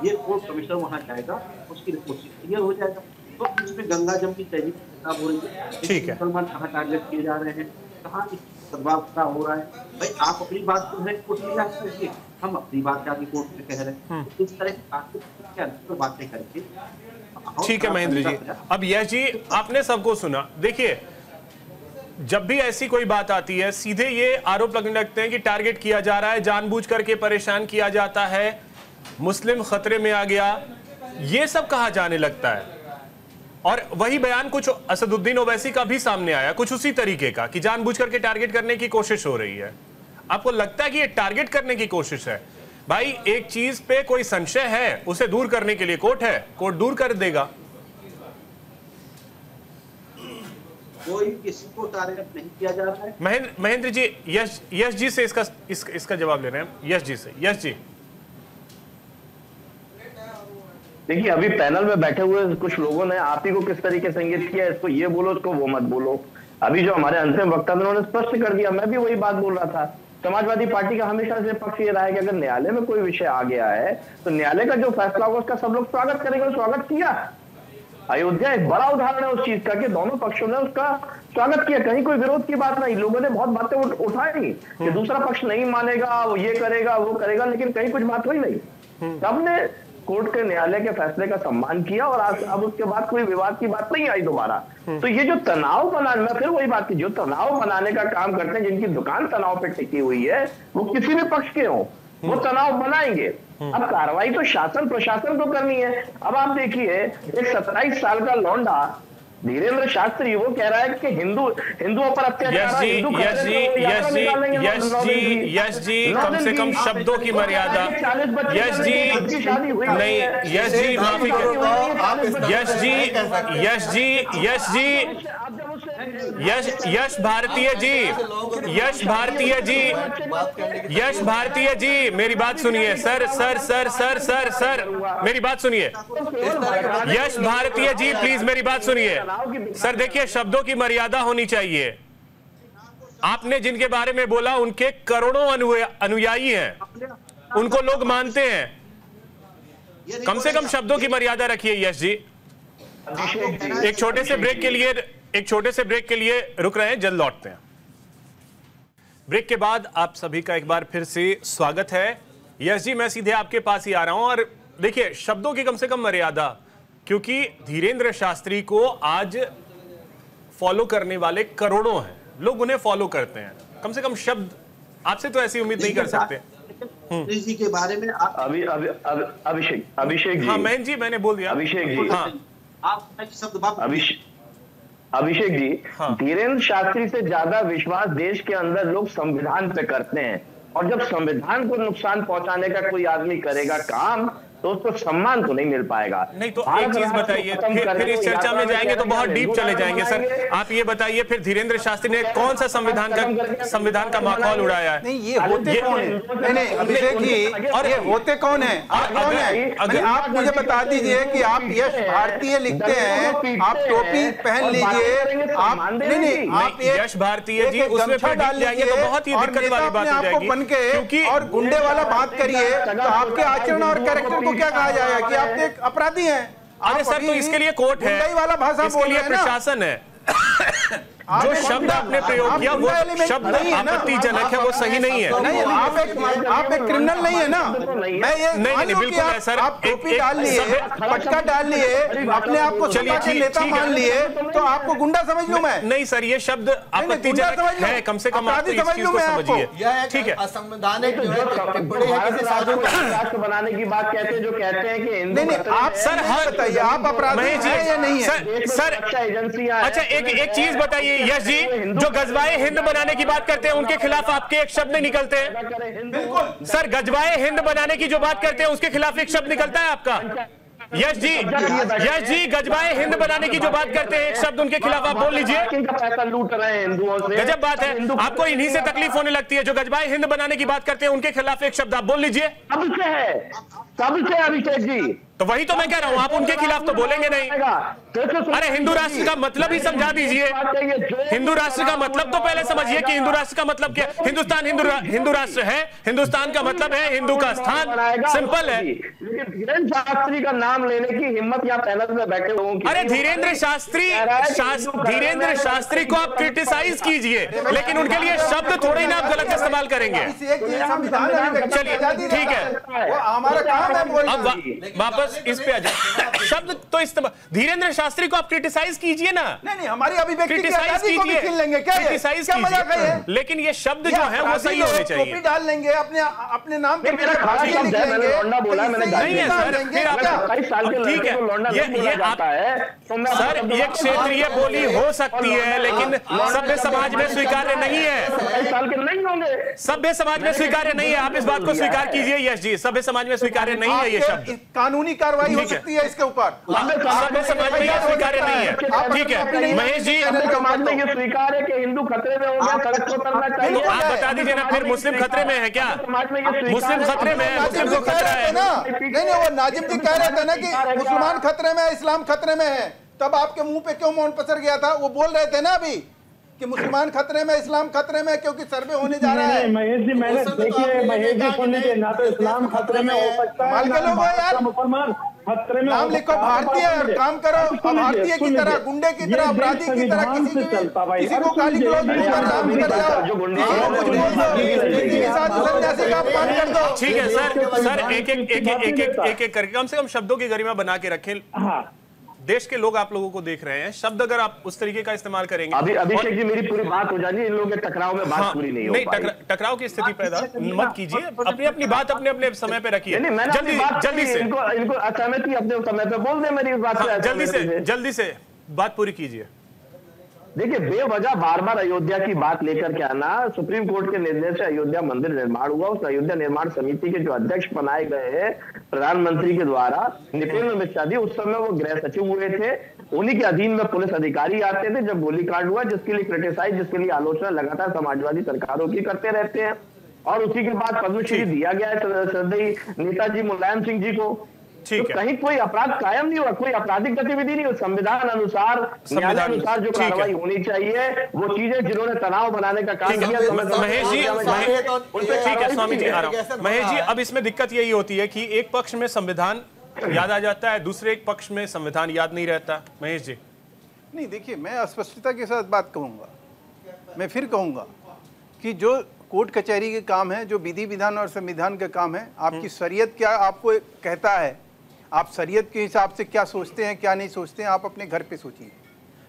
ये कोर्ट कमिश्नर वहाँ जाएगा, उसकी रिपोर्ट क्लियर हो जाएगा। तो इसमें गंगा जमनी तहरीक खराब हो रही है, ठीक है, मुसलमान कहाँ टारगेट किए जा रहे हैं, कहाँ सद्भाव खराब हो रहा है। भाई आप अपनी बात जो है कोर्ट में जाकर करिए, हम अपनी बात जाके कोर्ट में कह रहे हैं, इस तरह की बातें करके। ठीक है महेंद्र जी, अब यह जी आपने सबको सुना। देखिए जब भी ऐसी कोई बात आती है सीधे ये आरोप लगने लगते हैं कि टारगेट किया जा रहा है, जानबूझ करके परेशान किया जाता है, मुस्लिम खतरे में आ गया, ये सब कहा जाने लगता है। और वही बयान कुछ असदुद्दीन ओवैसी का भी सामने आया, कुछ उसी तरीके का, कि जानबूझ करके टारगेट करने की कोशिश हो रही है। आपको लगता है कि ये टारगेट करने की कोशिश है? भाई एक चीज पे कोई संशय है, उसे दूर करने के लिए कोर्ट है, कोर्ट दूर कर देगा। कोई किसी को टारगेट नहीं किया जा रहा है। महेंद्र जी, यश जी से इसका जवाब ले रहे हैं, यश जी से। यश जी, देखिए अभी पैनल में बैठे हुए कुछ लोगों ने आप ही को किस तरीके से इंगित किया, इसको ये बोलो, इसको वो मत बोलो। अभी जो हमारे अंतिम वक्ता उन्होंने स्पष्ट कर दिया, मैं भी वही बात बोल रहा था। समाजवादी पार्टी का हमेशा से पक्ष ये रहा है कि अगर न्यायालय में कोई विषय आ गया है तो न्यायालय का जो फैसला होगा उसका सब लोग स्वागत करेंगे, स्वागत किया। अयोध्या एक बड़ा उदाहरण है उस चीज का कि दोनों पक्षों ने उसका स्वागत किया, कहीं कोई विरोध की बात नहीं। लोगों ने बहुत बातें उठाई कि दूसरा पक्ष नहीं मानेगा, वो ये करेगा वो करेगा, लेकिन कहीं कुछ बात हुई नहीं। सबने कोर्ट के न्यायालय के फैसले का सम्मान किया और आज अब उसके बाद कोई विवाद की बात नहीं आई दोबारा। तो ये जो तनाव बनाने, मैं फिर वही बात की, जो तनाव बनाने का काम करते हैं, जिनकी दुकान तनाव पे टिकी हुई है, वो किसी भी पक्ष के हों, वो तनाव बनाएंगे। अब कार्रवाई तो शासन प्रशासन को करनी है। अब आप देखिए एक 27 साल का लौंडा धीरेन्द्र शास्त्री वो कह रहा है कि हिंदुओं पर अत्याचार। यश जी कम से कम शब्दों की मर्यादा। यश जी नहीं, यश जी माफी यश भारतीय जी मेरी बात सुनिए सर, मेरी बात सुनिए। यश भारतीय जी प्लीज मेरी बात सुनिए सर। देखिए शब्दों की मर्यादा होनी चाहिए। आपने जिनके बारे में बोला उनके करोड़ों अनुयायी हैं, उनको लोग मानते हैं। कम से कम शब्दों की मर्यादा रखिए यश जी। एक छोटे से ब्रेक के लिए रुक रहे हैं, जल्द लौटते हैं। ब्रेक के बाद आप सभी का एक बार फिर से स्वागत है। यश जी मैं सीधे आपके पास ही आ रहा हूं और देखिए शब्दों की कम से कम मर्यादा, क्योंकि धीरेन्द्र शास्त्री को आज फॉलो करने वाले करोड़ों हैं, लोग उन्हें फॉलो करते हैं। कम से कम शब्द आपसे तो ऐसी उम्मीद नहीं कर सकते। जी के बारे में अभिषेक जी, हाँ मैन जी मैंने बोल दिया। अभिषेक जी, हाँ अभिषेक जी, धीरेन्द्र शास्त्री से ज्यादा विश्वास देश के अंदर लोग संविधान पे करते हैं, और जब संविधान को नुकसान पहुंचाने का कोई आदमी करेगा काम तो उसको सम्मान तो नहीं मिल पाएगा। नहीं तो एक चीज बताइए, फिर इस चर्चा में जाएंगे तो बहुत डीप चले जाएंगे सर। आप ये बताइए फिर धीरेन्द्र शास्त्री ने कौन सा संविधान का माहौल उड़ाया है? नहीं ये होते कौन है? नहीं अभिषेक जी, और ये होते कौन है? आप मुझे बता दीजिए कि आप यश भारतीय लिखते हैं, आप टोपी पहन लीजिए, आप नहीं आप यश भारतीय जी उसमें फिर डाल जाएंगे तो बहुत ही दिक्कत वाली बात हो जाएगी। बन के और गुंडे वाला बात करिए तो आपके आचरण और कैरेक्टर क्या कहा जाएगा कि आप एक अपराधी हैं? अरे सर तो इसके लिए कोर्ट है, वाला भाषा इसके लिए प्रशासन है। जो शब्द आपने प्रयोग किया वो शब्द आपत्तिजनक है, वो सही नहीं है। नहीं आप एक क्रिमिनल नहीं है ना। मैं ये नहीं बिल्कुल है सर। आप टोपी डाल लिए, पटका डाल लिए, अपने आप को सपा के नेता मान लिए, तो आपको गुंडा समझ लूं मैं? नहीं सर ये शब्द आपत्तिजनक है, कम से कम आप इस चीज को समझिए। ठीक है, असंवैधानिक राष्ट्र बनाने की बात कहते हैं, जो कहते हैं कि नहीं आप सर बताइए आप अपराधी हैं या नहीं है? सर एजेंसियां, अच्छा एक चीज बताइए यश जी, जो गजवाए हिंद बनाने की बात करते हैं उनके खिलाफ आपके एक शब्द निकलते हैं? सर गजवाए हिंद बनाने की जो बात करते हैं उसके खिलाफ एक शब्द निकलता है आपका? यश जी गजवाए हिंद बनाने की जो बात करते हैं एक शब्द उनके खिलाफ आप बोल लीजिए। पैसा लूट रहे हैं हिंदुओं से। गजब बात है, आपको इन्हीं से तकलीफ होने लगती है। जो गजवाए हिंद बनाने की बात करते हैं उनके खिलाफ एक शब्द आप बोल लीजिए। कब से अभिषेक जी? तो वही तो मैं कह रहा हूं, आप उनके खिलाफ तो बोलेंगे नहीं। अरे हिंदू राष्ट्र का मतलब ही समझा दीजिए। हिंदू राष्ट्र का मतलब तो पहले समझिए कि हिंदू राष्ट्र का मतलब क्या। हिंदुस्तान हिंदू राष्ट्र है, हिंदुस्तान का मतलब है हिंदू का स्थान, सिंपल है। धीरेन्द्र शास्त्री का नाम लेने की हिम्मत यहाँ पैनल में बैठे लोगों की। अरे धीरेन्द्र शास्त्री को आप क्रिटिसाइज कीजिए, लेकिन उनके लिए शब्द थोड़े ना आप गलत इस्तेमाल करेंगे। चलिए ठीक है, हमारा काम है। अब इस पे शब्द तो इस्तेमाल, धीरेन्द्र शास्त्री को आप क्रिटिसाइज कीजिए ना। नहीं, हमारी अभिव्यक्ति की आजादी को भी छीन लेंगे क्या? क्रिटिसाइज कीजिए, लेकिन ये शब्द जो है वो सही होने चाहिए। टोपी डाल लेंगे, अपने नाम पे मेरा खास शब्द है, मैंने लौंडा बोला, मैंने नहीं है सर, फिर आप 28 साल के लड़के को लौंडा बोला जाता है, तो मैं सर ये क्षेत्रीय बोली हो सकती है, लेकिन सभ्य समाज में स्वीकार्य नहीं है। 28 साल के नहीं होंगे, सभ्य समाज में स्वीकार्य नहीं है। आप इस बात को स्वीकार कीजिए यश जी, सभ्य समाज में स्वीकार्य नहीं है ये शब्द। कानूनी कार्रवाई हो सकती है इसके ऊपर। सभ्य समाज में यह स्वीकार्य नहीं है। ठीक है महेश जी, समाज में ये स्वीकार है कि हिंदू खतरे में हो गया, सड़क को उतरना चाहिए। आप बता दीजिए ना, फिर मुस्लिम खतरे में है क्या? समाज में ये मुस्लिम खतरे में है, मुस्लिम को खतरा है। नहीं, वो नाजिम जी कह रहे थे ना कि मुसलमान खतरे में है, इस्लाम खतरे में है, तब आपके मुंह पे क्यों मौन पसर गया था? वो बोल रहे थे ना अभी कि मुसलमान खतरे में, इस्लाम खतरे में, क्योंकि सर्वे होने जा रहा है। महेश जी, मैंने देखिए, महेश जी सुन लीजिए, ना तो इस्लाम खतरे में हो सकता है, ना मुसलमान खतरे में। नाम लिखो भारतीय और काम करो भारतीय की तरह, गुंडे की तरह, अपराधी की तरह, किसी को गाली गलौज सन्यासी का अपमान कर दो। ठीक है सर, एक करके कम से कम शब्दों की गरिमा बना के रखें। देश के लोग आप लोगों को देख रहे हैं, शब्द अगर आप उस तरीके का इस्तेमाल करेंगे। अभिषेक जी, मेरी पूरी बात हो जानी, इन लोगों के टकराव में बात पूरी नहीं हो पाई। टकराव की स्थिति पैदा मत कीजिए, अपनी बात अपने समय पे रखिए। जल्दी से इनको असहमति अपने समय पे बोल दे, मेरी बात जल्दी से बात पूरी कीजिए। देखिए, बेवजह बार बार अयोध्या की बात लेकर के आना, सुप्रीम कोर्ट के निर्णय से अयोध्या मंदिर निर्माण हुआ, उस अयोध्या निर्माण समिति के जो अध्यक्ष बनाए गए हैं प्रधानमंत्री के द्वारा, नृपेंद्र मिश्रा जी, उस समय वो गृह सचिव हुए थे, उन्हीं के अधीन में पुलिस अधिकारी आते थे जब गोलीकांड हुआ, जिसके लिए क्रिटिसाइज, जिसके लिए आलोचना लगातार समाजवादी सरकारों की करते रहते हैं, और उसी के बाद पद्मश्री दिया गया है श्रद्धेय नेताजी मुलायम सिंह जी को। तो कहीं कोई अपराध कायम नहीं हुआ, कोई आपराधिक गतिविधि नहीं हुई। संविधान अनुसार, न्याय अनुसार जो कार्रवाई होनी चाहिए, वो चीजें जिन्होंने तनाव बनाने का काम किया। महेश जी, ठीक है स्वामी जी, आ रहा हूं। महेश जी, अब इसमें दिक्कत यही होती है कि एक पक्ष में संविधान याद आ जाता है, दूसरे एक पक्ष में संविधान याद नहीं रहता। महेश जी, नहीं, देखिए, मैं स्पष्टता के साथ बात कहूंगा, मैं फिर कहूंगा कि जो कोर्ट कचहरी के काम है, जो विधि विधान और संविधान का काम है, आपकी शरीयत क्या आपको कहता है, आप शरीयत के हिसाब से क्या सोचते हैं, क्या नहीं सोचते हैं, आप अपने घर पे सोचिए।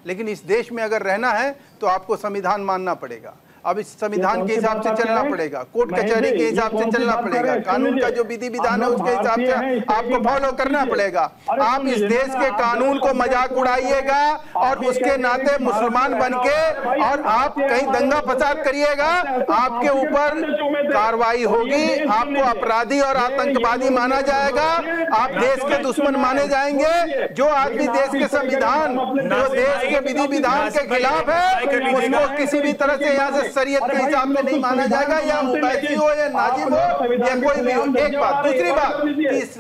लेकिन इस देश में अगर रहना है तो आपको संविधान मानना पड़ेगा। अब इस संविधान के हिसाब से चलना पड़ेगा, कोर्ट कचहरी के हिसाब से चलना पड़ेगा, कानून का जो विधि विधान है उसके हिसाब से आपको फॉलो करना पड़ेगा। आप इस देश के कानून को मजाक उड़ाइएगा और उसके नाते मुसलमान बन के और आप कहीं दंगा फसाद करिएगा, आपके ऊपर कार्रवाई होगी, आपको अपराधी और आतंकवादी माना जाएगा, आप देश के दुश्मन माने जाएंगे। जो आदमी देश के संविधान, जो देश के विधि विधान के खिलाफ है, उसको किसी भी तरह से यहाँ से शरीयत के हिसाब में नहीं माना जाएगा, या उबैसी हो या नाजिम हो या कोई भी हो। एक बात, दूसरी बात,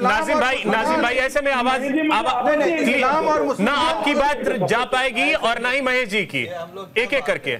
नाजिम भाई ऐसे में आवाज इस्लाम और ना आपकी बात जा पाएगी और ना ही महेश जी की, एक एक करके।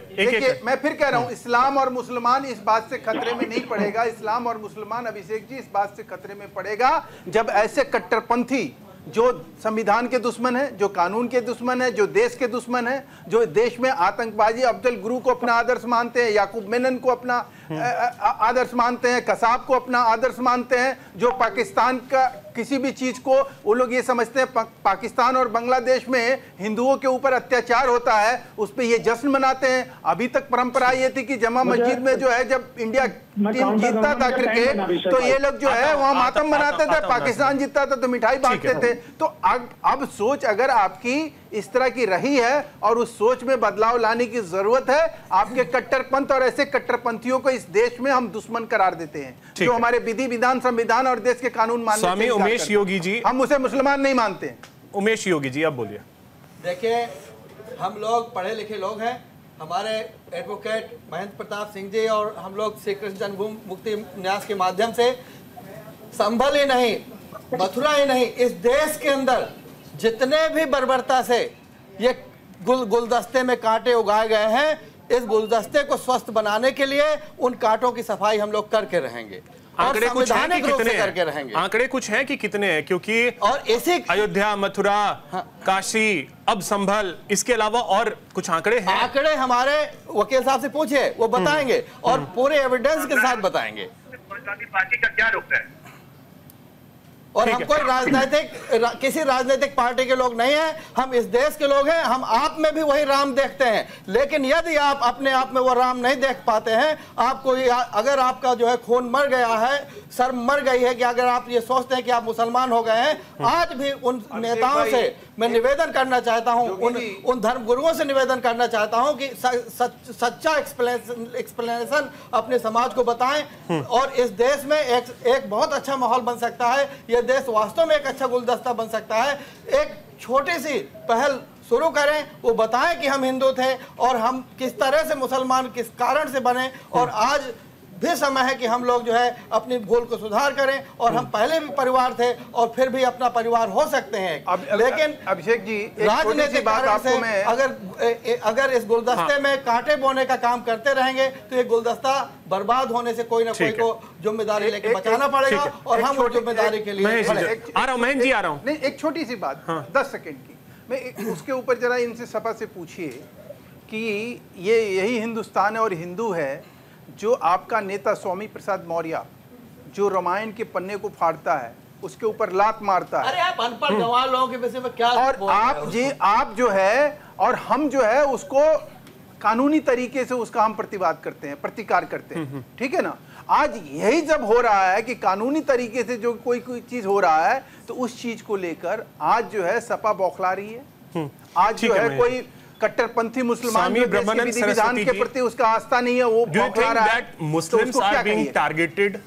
मैं फिर कह रहा हूँ, इस्लाम और मुसलमान इस बात से खतरे में नहीं पड़ेगा। इस्लाम और मुसलमान, अभिषेक जी, इस बात से खतरे में पड़ेगा जब ऐसे कट्टरपंथी जो संविधान के दुश्मन है, जो कानून के दुश्मन है, जो देश के दुश्मन है, जो देश में आतंकवादी अफजल गुरु को अपना आदर्श मानते हैं, याकूब मेनन को अपना आदर्श मानते हैं, कसाब को अपना आदर्श मानते हैं, जो पाकिस्तान का किसी भी चीज को वो लोग ये समझते हैं पाकिस्तान और बांग्लादेश में हिंदुओं के ऊपर अत्याचार होता है, उस पर ये जश्न मनाते हैं। अभी तक परंपरा ये थी कि जमा मस्जिद में जो है, जब इंडिया टीम जीतता था क्रिकेट, तो ये लोग जो है वहां मातम मनाते थे, पाकिस्तान जीतता था तो मिठाई बांटते थे। तो अब सोच अगर आपकी इस तरह की रही है और उस सोच में बदलाव लाने की जरूरत है। आपके कट्टरपंथ और ऐसे कट्टरपंथियों को इस देश में हम दुश्मन करार देते हैं, जो हमारे विधि विधान, संविधान और देश के कानून मानने स्वामी उमेश योगी जी, हम उसे मुसलमान नहीं मानते। उमेश योगी जी, आप बोलिए। देखिए, हम लोग पढ़े लिखे लोग हैं, हमारे एडवोकेट महेंद्र प्रताप सिंह जी और हम लोग श्री कृष्ण जन्मभूमि मुक्ति न्यास के माध्यम से संभल ही नहीं, मथुरा ही नहीं, इस देश के अंदर जितने भी बर्बरता से ये गुलदस्ते में कांटे उगाए गए हैं, इस गुलदस्ते को स्वस्थ बनाने के लिए उन कांटों की सफाई हम लोग करके रहेंगे। आंकड़े कुछ हैं कि कितने करके रहेंगे, आंकड़े कुछ हैं कि कितने हैं, क्योंकि और इसी अयोध्या, मथुरा, काशी, अब संभल, इसके अलावा और कुछ आंकड़े हैं। आंकड़े हमारे वकील साहब से पूछिए, वो बताएंगे और पूरे एविडेंस के साथ बताएंगे। पार्टी का क्या रुख है? और हम कोई किसी राजनीतिक पार्टी के लोग नहीं हैं, हम इस देश के लोग हैं। हम आप में भी वही राम देखते हैं, लेकिन यदि आप अपने आप में वो राम नहीं देख पाते हैं, आपको अगर आपका जो है खून मर गया है, शर्म मर गई है कि अगर आप ये सोचते हैं कि आप मुसलमान हो गए हैं, आज भी उन नेताओं से मैं निवेदन करना चाहता हूं, उन धर्म गुरुओं से निवेदन करना चाहता हूं कि सच्चा एक्सप्लेनेशन अपने समाज को बताएं और इस देश में एक बहुत अच्छा माहौल बन सकता है। यह देश वास्तव में एक अच्छा गुलदस्ता बन सकता है। एक छोटी सी पहल शुरू करें, वो बताएं कि हम हिंदू थे और हम किस तरह से मुसलमान किस कारण से बने, और आज भी समय है कि हम लोग जो है अपनी भूल को सुधार करें। और हम पहले भी परिवार थे और फिर भी अपना परिवार हो सकते हैं। लेकिन अभिषेक जी, राजनीतिक कारण से अगर इस गुलदस्ते में कांटे बोने का काम करते रहेंगे तो ये गुलदस्ता बर्बाद होने से कोई ना कोई को जिम्मेदारी लेके बचाना पड़ेगा और हम उस जिम्मेदारी के लिए आ रहा हूं। महेंद्र जी आ रहा हूं। नहीं, एक छोटी सी बात 10 सेकंड की, मैं उसके ऊपर जरा इनसे सपा से पूछिए कि ये यही हिंदुस्तान है और हिंदू है जो आपका नेता स्वामी प्रसाद मौर्य, जो रामायण के पन्ने को फाड़ता है, उसके ऊपर लात मारता है। अरे आप अनपढ़ गंवार लोगों के विषय में क्या और आप जो है और हम जो है उसको कानूनी तरीके से उसका हम प्रतिवाद करते हैं, प्रतिकार करते हैं, ठीक है ना। आज यही जब हो रहा है कि कानूनी तरीके से जो कोई चीज हो रहा है, तो उस चीज को लेकर आज जो है सपा बौखला रही है। आज जो है कोई कट्टरपंथी मुसलमान विधान के प्रति उसका आस्था नहीं है, वो बौखला रहा है। Muslims are being targeted?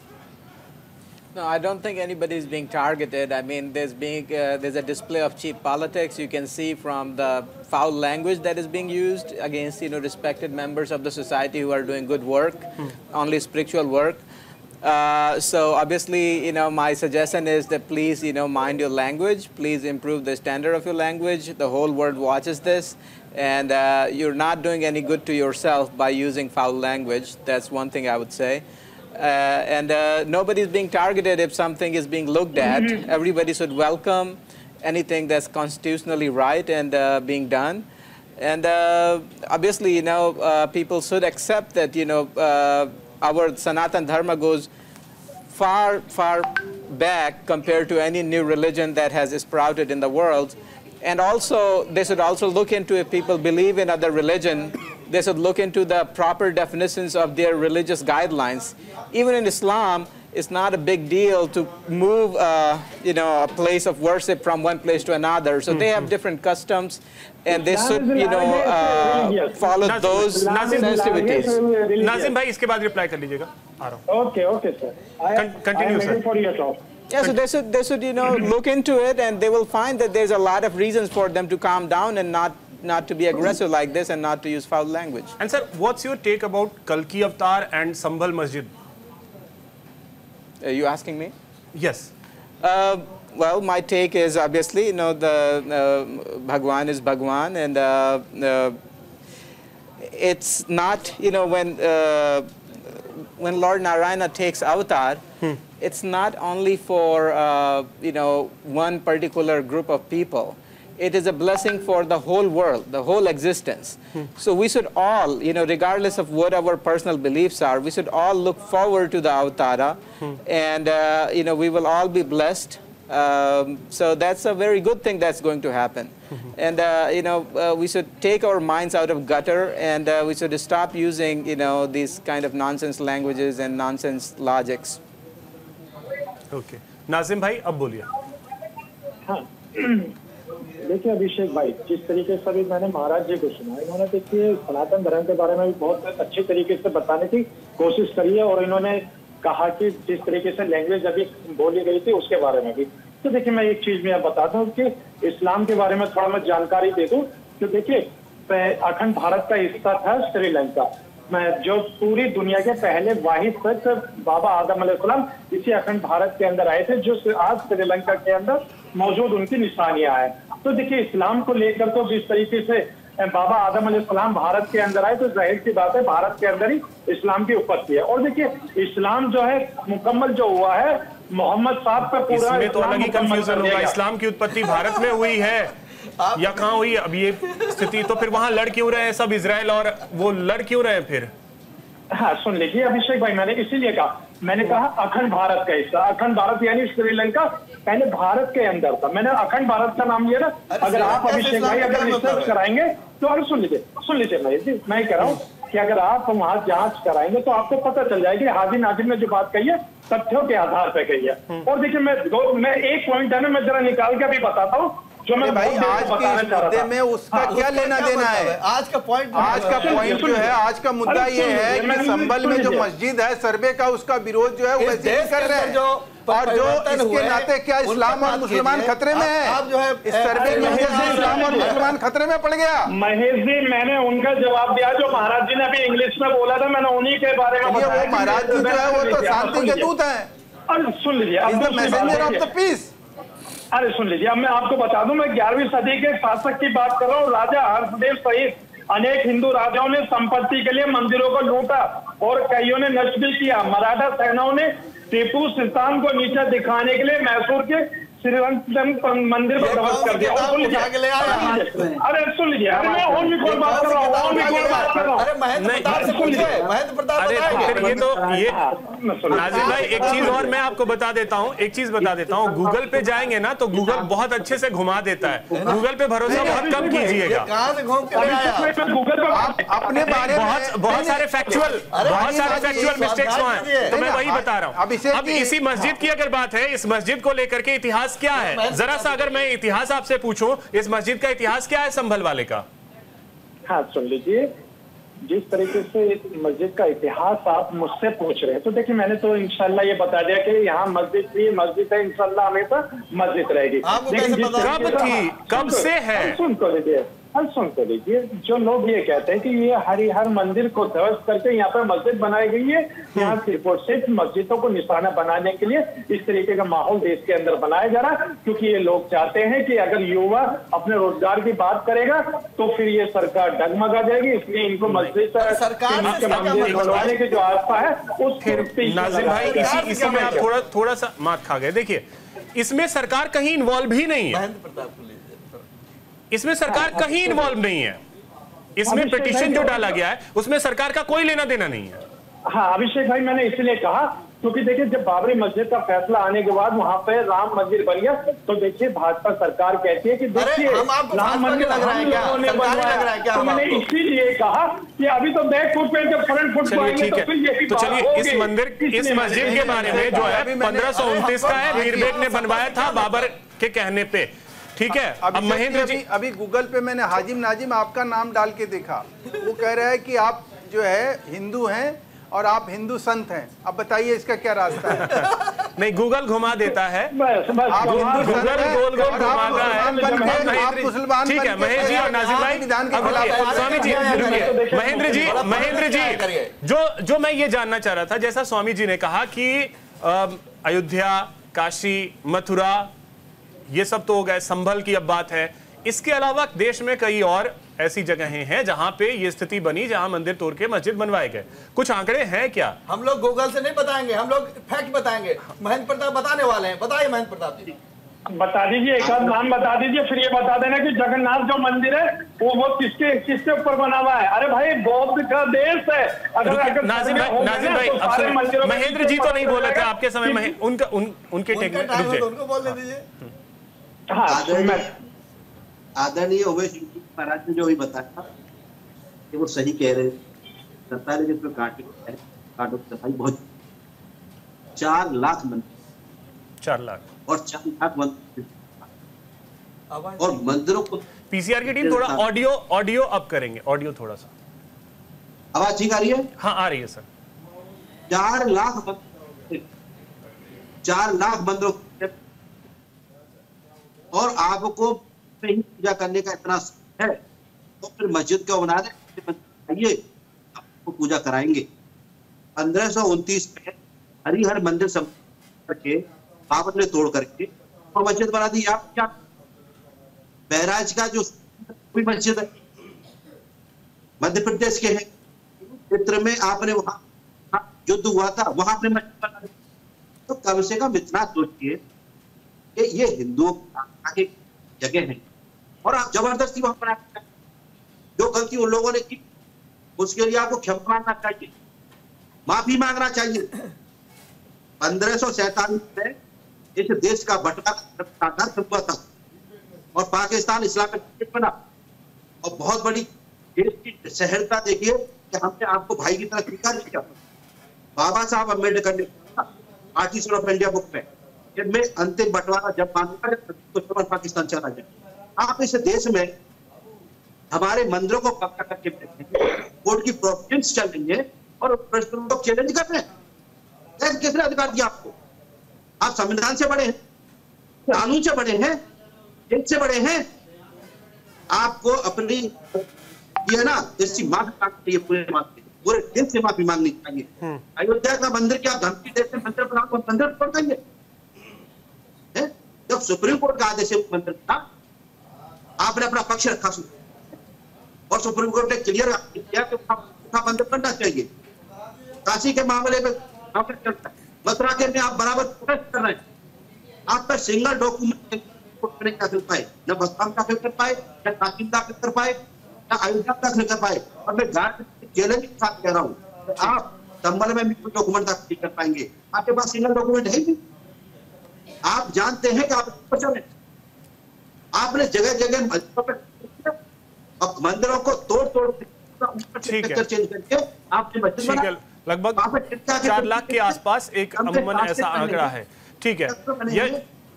No, I don't think anybody is being targeted. I mean, there's a display of cheap politics. You can see from the foul language that is being used against respected members of the society who are doing good work, only spiritual work. So obviously, my suggestion is that please, mind your language. Please improve the standard of your language. The whole world watches this, and you're not doing any good to yourself by using foul language. That's one thing I would say. And nobody's being targeted if something is being looked at. Everybody should welcome anything that's constitutionally right and being done. And obviously, people should accept that, our Sanatan Dharma goes far, far back compared to any new religion that has sprouted in the world. And also, they should also look into, if people believe in other religion, they should look into the proper definitions of their religious guidelines. Even in Islam, it's not a big deal to move, a place of worship from one place to another. So they have different customs, and they should, follow those sensitivities. Nazim भाई, इसके बाद रिप्लाई कर लीजिएगा। आ रहा हूँ। Okay, sir. Continue, sir. For your talk. Yeah, so they should, look into it, and they will find that there's a lot of reasons for them to calm down and not to be aggressive like this and not to use foul language. And sir, what's your take about Kalki Avatar and Sambhal Masjid? Are you asking me? Yes. Well, my take is obviously, the Bhagwan is Bhagwan, and it's not, when Lord Narayana takes avatar, it's not only for, one particular group of people. It is a blessing for the whole world, the whole existence. So we should all, regardless of what our personal beliefs are, we should all look forward to the avatara, and, we will all be blessed. So that's a very good thing that's going to happen. And, we should take our minds out of gutter, and we should stop using, these kind of nonsense languages and nonsense logics. Okay. Nazim भाई, अब बोलिए। हाँ, देखिए अभिषेक भाई, जिस तरीके से अभी मैंने महाराज जी को सुना, इन्होंने देखिए सनातन धर्म के बारे में भी बहुत अच्छे तरीके से बताने की कोशिश करी है, और इन्होंने कहा कि जिस तरीके से लैंग्वेज अभी बोली गई थी उसके बारे में भी। तो देखिए मैं एक चीज मैं बताता हूँ कि इस्लाम के बारे में थोड़ा मैं जानकारी दे दूँ। तो देखिए अखंड भारत का हिस्सा था श्रीलंका, जो पूरी दुनिया के पहले वाहिद तक बाबा आदम अलैहिस्सलाम इसी अखंड भारत के अंदर आए थे, जो आज श्रीलंका के अंदर मौजूद उनकी निशानियां हैं। तो देखिए इस्लाम को लेकर तो जिस तरीके से बाबा आदम अलैहिस्सलाम भारत के अंदर आए, तो जाहिर सी बात है भारत के अंदर ही इस्लाम की उत्पत्ति है। और देखिए इस्लाम जो है मुकम्मल जो हुआ है मोहम्मद साहब का पूरा, इसमें तो अलग ही कंफ्यूजन होगा। इस्लाम की उत्पत्ति भारत में हुई है या कहाँ हुई है? अब ये स्थिति तो फिर वहां लड़ क्यों रहे हैं सब इजराइल, और वो लड़ क्यों रहे हैं फिर? हाँ सुन लीजिए अभिषेक भाई, मैंने इसीलिए कहा मैंने कहा अखंड भारत का हिस्सा, अखंड भारत यानी श्रीलंका पहले भारत के अंदर था, मैंने अखंड भारत का नाम लिया ना। अगर आप अभिषेक भाई अगर रिसर्च कराएंगे तो अगर सुन लीजिए मैं कह रहा हूँ कि अगर आप वहां जांच कराएंगे तो आपको पता चल जाएगी हाजी नाजिम ने जो बात कही है तथ्यों के आधार पर कही है। और देखिए मैं एक पॉइंट है ना, मैं जरा निकाल के भी बताता हूँ जो मैं भाई आज के इस मुद्दे में उसका क्या लेना देना है। आज का पॉइंट जो है, आज का मुद्दा ये है कि संभल में जो मस्जिद है सर्वे का उसका विरोध जो है वो वैसे ही कर रहे हैं, और जो इसके नाते क्या इस्लाम और मुसलमान खतरे में है। आप जो है इस सर्वे की वजह से इस्लाम और मुसलमान खतरे में पड़ गया। महेश जी मैंने उनका जवाब दिया जो महाराज जी ने अभी इंग्लिश में बोला था, मैंने उन्हीं के बारे में बताया। वो महाराज जी जो है वो तो शांति के दूत है। अरे सुन लीजिए, मैसेंजर ऑफ द पीस। अरे सुन लीजिए, अब मैं आपको बता दूं, मैं 11वीं सदी के शासक की बात कर रहा हूँ। राजा हर्षदेव सहित अनेक हिंदू राजाओं ने संपत्ति के लिए मंदिरों को लूटा और कईयों ने नष्ट भी किया। मराठा सेनाओं ने टीपू सुल्तान को नीचे दिखाने के लिए मैसूर के श्रीरंगपट्टनम मंदिर को ध्वस्त कर दिया। अरे सुन लीजिए, अरे मैं और भी कोई बात कर रहा हूँ, अरे महेंद्र प्रताप अरे तो ये तो ये नाजिम भाई एक चीज और मैं आपको बता देता हूँ, एक चीज बता देता हूँ। गूगल पे जाएंगे ना तो गूगल बहुत अच्छे से घुमा देता है। गूगल पे भरोसा बहुत कम कीजिएगा। अपने बारे में बहुत सारे फैक्चुअल मिस्टेक्स हैं, तो मैं वही बता रहा हूँ। अब इसी मस्जिद की अगर बात है, इस मस्जिद को लेकर के इतिहास क्या है, जरा सा अगर मैं इतिहास आपसे पूछूं, इस मस्जिद का इतिहास क्या है संभल वाले का? हाँ सुन लीजिए, जिस तरीके से मस्जिद का इतिहास आप मुझसे पूछ रहे हैं, तो देखिए मैंने तो इंशाल्लाह ये बता दिया कि यहाँ मस्जिद थी, मस्जिद है, इंशाल्लाह हमेशा मस्जिद रहेगी। कब थी, कब से है? सुन तो लीजिए, जो लोग ये कहते हैं कि ये हरिहर मंदिर को ध्वस्त करके यहाँ पर मस्जिद बनाई गई है, यहाँ सिर्फ और सिर्फ मस्जिदों को निशाना बनाने के लिए इस तरीके का माहौल देश के अंदर बनाया जा रहा है, क्योंकि ये लोग चाहते हैं कि अगर युवा अपने रोजगार की बात करेगा तो फिर ये सरकार डगमगा जाएगी, इसलिए इनको मस्जिद मंदिर बनवाने की जो आस्था है उसके। नाजिम भाई इसी में आप थोड़ा सा मात खा गए। देखिए इसमें सरकार कहीं इन्वॉल्व ही नहीं है, इसमें सरकार कहीं इन्वॉल्व नहीं है। इसमें पिटीशन जो डाला गया है उसमें सरकार का कोई लेना देना नहीं है। हाँ अभिषेक भाई, मैंने इसलिए कहा क्योंकि देखिए जब बाबरी मस्जिद का फैसला आने के बाद वहां पे राम मंदिर बन गया, तो देखिए भाजपा सरकार कहती है कि देखिए राम मंदिर लग रहा है क्या, तो मैंने इसीलिए कहा कि अभी तो बैक फुट पे जब फ्रंट फुट पे आएंगे तो फिर ये तो चलिए इस मस्जिद के बारे में जो है 1529 का है, मीर बेग ने बनवाया था बाबर के कहने पे, ठीक है। अब महेंद्र जी, अभी गूगल पे मैंने हाजिम नाजिम आपका नाम डाल के देखा, वो कह रहा है कि आप जो है हिंदू हैं और आप हिंदू संत हैं। अब बताइए इसका क्या रास्ता है? नहीं, गूगल घुमा देता है, आप हिंदू गूगल गोल गोल घुमाता है। मुसलमान ठीक है महेंद्र जी और नाजिम भाई, स्वामी जी महेंद्र जी, जो मैं ये जानना चाह रहा था, जैसा स्वामी जी ने कहा कि अयोध्या, काशी, मथुरा ये सब तो हो गए, संभल की अब बात है, इसके अलावा देश में कई और ऐसी जगहें हैं जहां पे ये स्थिति बनी, जहां मंदिर तोड़ के मस्जिद बनवाए गए। कुछ आंकड़े हैं क्या? हम लोग गूगल से नहीं बताएंगे, हम लोग फैक्ट बताएंगे। महेंद्र प्रताप बताने वाले हैं, बताइए महेंद्र प्रताप जी। बता दीजिए, एक आध नाम बता दीजिए, फिर ये बता देना कि जगन्नाथ जो मंदिर है वो किसके ऊपर बना हुआ है। अरे भाई बौद्ध का देश है। नाजिम भाई महेंद्र जी तो नहीं बोले थे आपके समय में, उनके उनको बोलने दीजिए। आदरणीय उमेश महाराज ने जो भी बताया कि वो सही कह रहे, सरकार ने जिसमें काटो सफाई बहुत 4 लाख मंदिर, 4 लाख और 4 लाख मंदिर और मंदिरों को। पीसीआर की टीम थोड़ा ऑडियो अप करेंगे, ऑडियो थोड़ा सा। आवाज ठीक आ रही है? हाँ आ रही है सर। 4 लाख मंदिरों और आपको पूजा करने का इतना है तो फिर मस्जिद क्यों बना दे, आइए आपको पूजा कराएंगे। 1529 में हरिहर मंदिर करके बाबर ने तोड़ करके और मस्जिद बना दी। आप क्या बहराइच का जो मस्जिद है मध्य प्रदेश के है क्षेत्र में, आपने वहां युद्ध हुआ था, वहां आपने मस्जिद बना दी। तो कम से कम इतना सोचिए कि ये हिंदुओं की जगह है और आप जबरदस्ती वहां पर जो गलती उन लोगों ने की उसके लिए आपको क्षमा मांगना चाहिए, माफी मांगना चाहिए। 1547 में इस देश का बंटवारा हुआ था और पाकिस्तान इस्लामिक स्टेट बना और बहुत बड़ी देश की सहरता देखिए कि हमने आपको भाई की तरह स्वीकार किया। बाबा साहब अम्बेडकर ने पार्टीशन ऑफ इंडिया बुक में अंतिम बंटवारा जब मांगा तो पाकिस्तान चला जाए। आप इस देश में हमारे मंदिरों को कब्जा करके बैठे, कोर्ट की प्रोविडेंस चल रही है और प्रश्नों को चैलेंज कर रहे हैं। किसने अधिकार दिया आपको? आप संविधान से बड़े हैं, कानून से बड़े हैं, देश से बड़े हैं। आपको अपनी ये ना इसकी माफी मांगनी चाहिए, पूरे देश से माफी मांगनी चाहिए। अयोध्या का मंदिर क्या धमकी देते मंदिर बना को मंदिर तोड़ देंगे? जब सुप्रीम कोर्ट का आदेश मंदिर था आपने अपना पक्ष रखा और सुप्रीम कोर्ट ने क्लियर किया कि बंद करना चाहिए। काशी के मामले में मथुरा के में आप बराबर प्रोटेस्ट कर रहे हैं। आप पर सिंगल डॉक्यूमेंट नहीं दाखिल पाए, न बस्तान दाखिल कर पाए, न काशी दाखिल कर पाए, न अयोध्या दाखिल कर पाए। और मैं चैलेंज के साथ कह रहा हूँ आप संबल में भी डॉक्यूमेंट दाखिल कर पाएंगे? आपके पास सिंगल डॉक्यूमेंट है ही। आप जानते हैं कि आप आपने जगह जगह अब मंदिरों को तोड़ ठीक है, चेंज करके आपने ठीक है, लगभग 4 लाख के आसपास एक अमूमन ऐसा आंकड़ा है। ठीक है,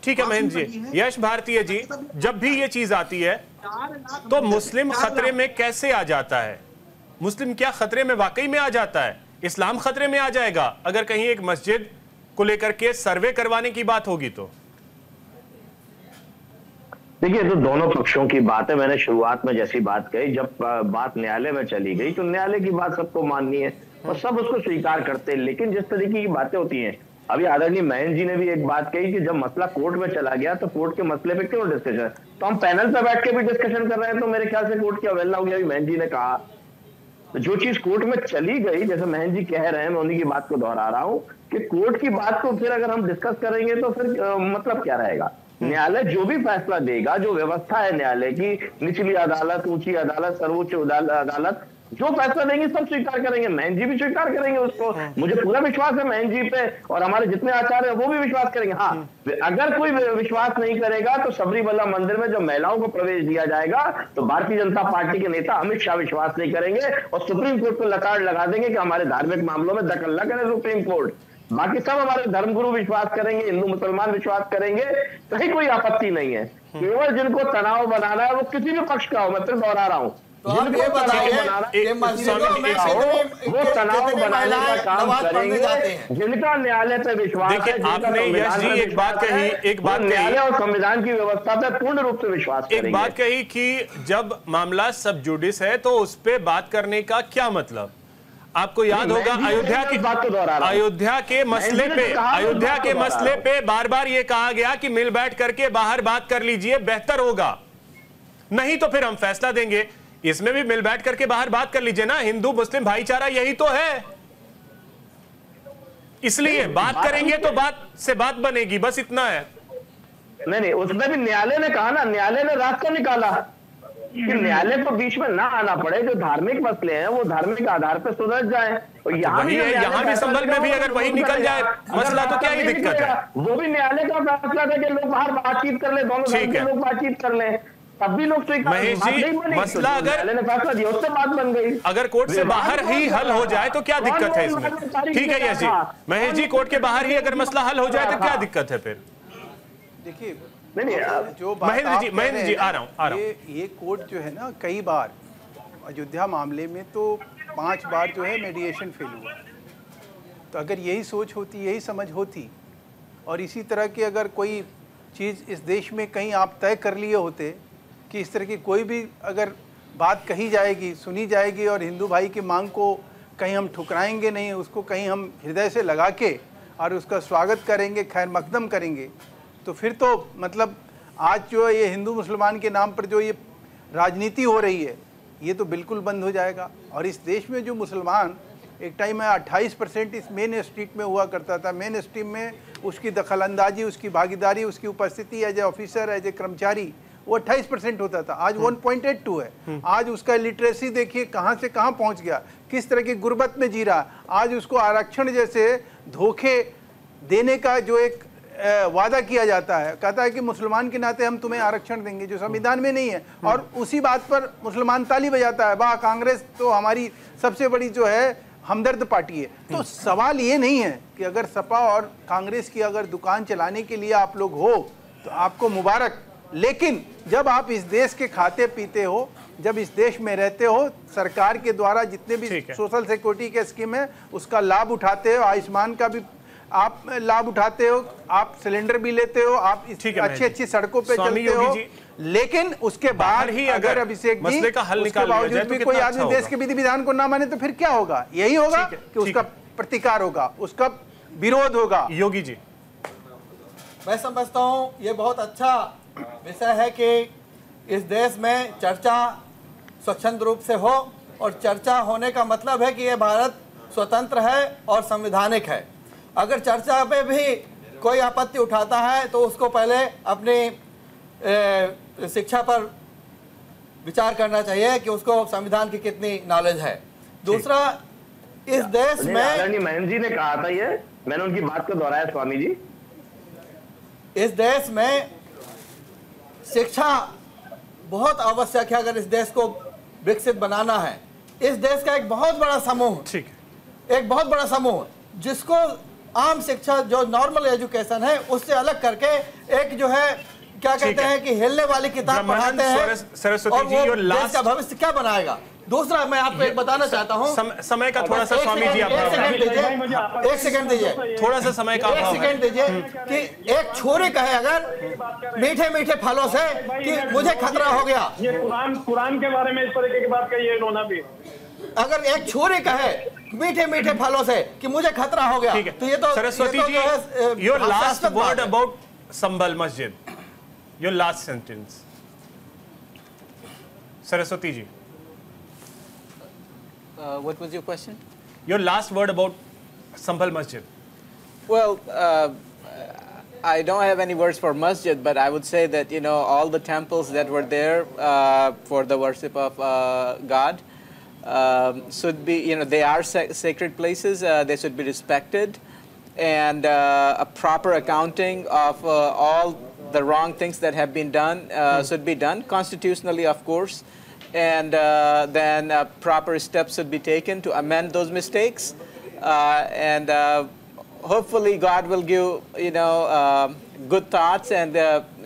ठीक है महेंद्र जी, यश भारतीय जी, जब भी ये चीज आती है तो मुस्लिम खतरे में कैसे आ जाता है? मुस्लिम क्या खतरे में वाकई में आ जाता है? इस्लाम खतरे में आ जाएगा अगर कहीं एक मस्जिद को लेकर के सर्वे करवाने की बात होगी तो? देखिए, तो दोनों पक्षों की बात है। मैंने शुरुआत में जैसी बात कही, जब बात न्यायालय में चली गई तो न्यायालय की बात सबको माननी है और सब उसको स्वीकार करते हैं। लेकिन जिस तरीके की बातें होती हैं, अभी आदरणीय महेंद्र जी ने भी एक बात कही कि जब मसला कोर्ट में चला गया तो कोर्ट के मसले पे क्यों डिस्कशन? तो हम पैनल पे बैठ के भी डिस्कशन कर रहे हैं, तो मेरे ख्याल से कोर्ट की अवहेलना हो गई। महेंद्र जी ने कहा तो जो चीज कोर्ट में चली गई, जैसे महेंद्र जी कह रहे हैं, मैं उन्हीं की बात को दोहरा रहा हूँ कि कोर्ट की बात को फिर अगर हम डिस्कस करेंगे तो फिर मतलब क्या रहेगा? न्यायालय जो भी फैसला देगा, जो व्यवस्था है न्यायालय की, निचली अदालत, ऊंची अदालत, सर्वोच्च अदालत जो फैसला देंगे सब स्वीकार करेंगे। महेंद्र जी भी स्वीकार करेंगे उसको। मुझे पूरा विश्वास है महेंद्र जी पे, और हमारे जितने आचार्य हैं वो भी विश्वास करेंगे। हाँ, अगर कोई विश्वास नहीं करेगा तो सबरीमला मंदिर में जब महिलाओं को प्रवेश दिया जाएगा तो भारतीय जनता पार्टी के नेता अमित शाह विश्वास नहीं करेंगे और सुप्रीम कोर्ट को लताड़ लगा देंगे कि हमारे धार्मिक मामलों में दखल न करे सुप्रीम कोर्ट। बाकी सब हमारे धर्मगुरु विश्वास करेंगे, हिंदू मुसलमान विश्वास करेंगे, कहीं कोई आपत्ति नहीं है। केवल जिनको तनाव बनाना है वो किसी भी पक्ष का हो, मैं सिर्फ दोहरा रहा हूँ, तो आप ये बताइए वो तनाव बनाने का काम करेंगे जिनका न्यायालय पे विश्वास है। देखिए, आपने यश जी एक बात कही, न्यायालय और संविधान की व्यवस्था पे पूर्ण रूप से विश्वास करेंगे। एक बात कही कि जब मामला सब जुडिस है तो उस पे बात करने का क्या मतलब? आपको याद होगा अयोध्या के मसले पे बार बार ये कहा गया कि मिल बैठ करके बाहर बात कर लीजिए, बेहतर होगा, नहीं तो फिर हम फैसला देंगे। इसमें भी मिल बैठ करके बाहर बात कर लीजिए ना, हिंदू मुस्लिम भाईचारा यही तो है। इसलिए बात करेंगे तो बात से बात बनेगी, बस इतना है। नहीं, उसमें भी न्यायालय ने कहा ना, न्यायालय ने रास्ता निकाला कि न्यायालय को बीच में ना आना पड़े, जो धार्मिक मसले हैं वो धार्मिक आधार पर सुलझ जाए। और यहाँ भी संभल में भी अगर वही निकल जाए मसला तो क्या ही दिक्कत है? वो भी न्यायालय का फैसला है कि लोग बाहर बातचीत कर ले, दोनों धर्म के लोग बातचीत कर ले, तब भी लोग महेश जी, मसला अगर फैसला दिया उससे बात बन गई। अगर कोर्ट से बाहर ही हल हो जाए तो क्या दिक्कत है इसमें? ठीक है यश जी, महेश जी, कोर्ट के बाहर ही अगर मसला हल हो जाए तो क्या दिक्कत है फिर? देखिए, जो महेंद्र जी आ रहा हूं, ये कोर्ट जो है ना, कई बार अयोध्या मामले में तो 5 बार जो है मेडिएशन फेल हुआ। तो अगर यही सोच होती, यही समझ होती और इसी तरह की अगर कोई चीज़ इस देश में कहीं आप तय कर लिए होते कि इस तरह की कोई भी अगर बात कही जाएगी, सुनी जाएगी और हिंदू भाई की मांग को कहीं हम ठुकराएंगे नहीं, उसको कहीं हम हृदय से लगा के और उसका स्वागत करेंगे, खैर मकदम करेंगे, तो फिर तो मतलब आज जो है ये हिंदू मुसलमान के नाम पर जो ये राजनीति हो रही है ये तो बिल्कुल बंद हो जाएगा। और इस देश में जो मुसलमान एक टाइम में 28% इस मेन स्ट्रीट में हुआ करता था, मेन स्ट्रीम में उसकी दखलंदाजी, उसकी भागीदारी, उसकी उपस्थिति as a officer, as a कर्मचारी, वो 28% होता था, आज 1.82 है। आज उसका लिटरेसी देखिए कहाँ से कहाँ पहुँच गया, किस तरह की गुर्बत में जी रहा। आज उसको आरक्षण जैसे धोखे देने का जो एक वादा किया जाता है, कहता है कि मुसलमान के नाते हम तुम्हें आरक्षण देंगे, जो संविधान में नहीं है, और उसी बात पर मुसलमान ताली बजाता है, वाह कांग्रेस तो हमारी सबसे बड़ी जो है हमदर्द पार्टी है। तो सवाल ये नहीं है कि अगर सपा और कांग्रेस की अगर दुकान चलाने के लिए आप लोग हो तो आपको मुबारक, लेकिन जब आप इस देश के खाते पीते हो, जब इस देश में रहते हो, सरकार के द्वारा जितने भी सोशल सिक्योरिटी के स्कीम है उसका लाभ उठाते हो, आयुष्मान का भी आप लाभ उठाते हो, आप सिलेंडर भी लेते हो, आप अच्छी अच्छी सड़कों पे चलते हो, लेकिन उसके बाद ही अगर अभिषेक जी उसके बावजूद भी कोई आदमी देश के विधि विधान को ना माने तो फिर क्या होगा? यही होगा कि उसका प्रतिकार होगा, उसका विरोध होगा। योगी जी, मैं समझता हूँ ये बहुत अच्छा विषय है कि इस देश में चर्चा स्वच्छंद रूप से हो, और चर्चा होने का मतलब है कि ये भारत स्वतंत्र है और संवैधानिक है। अगर चर्चा पे भी कोई आपत्ति उठाता है तो उसको पहले अपनी शिक्षा पर विचार करना चाहिए कि उसको संविधान की कितनी नॉलेज है। दूसरा, इस देश में आदरणीय महेंद्र जी ने कहा था, ये मैंने उनकी बात को दोहराया स्वामी जी, इस देश में शिक्षा बहुत आवश्यक है। अगर इस देश को विकसित बनाना है, इस देश का एक बहुत बड़ा समूह, एक बहुत बड़ा समूह जिसको आम शिक्षा जो नॉर्मल एजुकेशन है उससे अलग करके एक जो है क्या कहते हैं कि हिलने वाली किताब पढ़ाते हैं, सरस्वती जी, और देश का भविष्य क्या बनाएगा। दूसरा, मैं आपको एक बताना चाहता हूँ, समय का थोड़ा सा स्वामी जी, एक सेकंड दीजिए, थोड़ा सा समय का, एक सेकंड दीजिए कि एक छोरी कहे अगर मीठे मीठे फलों से कि मुझे खतरा हो गया, ये कुरान के बारे में इस तरीके की बात कही है इन्होंने भी, अगर एक छोरी कहे मीठे मीठे फलों से कि मुझे खतरा हो गया, तो ये तो Saraswati ji, your last word about Sambhal मस्जिद, your last sentence, Saraswati ji. What was your question? Your last word about Sambhal Masjid. Well, I don't have any words for masjid, but I would say that, you know, all the temples that were there for the worship of God should be, you know, they are sacred places. They should be respected, and a proper accounting of all the wrong things that have been done should be done constitutionally, of course. And then proper steps should be taken to amend those mistakes, and hopefully God will give, you know, good thoughts, and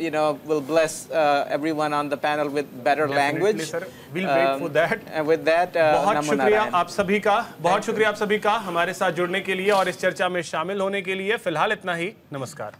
you know, will bless everyone on the panel with better language. Sir. We'll wait for that. And with that, बहुत शुक्रिया आप सभी का, बहुत शुक्रिया आप सभी का हमारे साथ जुड़ने के लिए और इस चर्चा में शामिल होने के लिए। फिलहाल इतना ही, नमस्कार।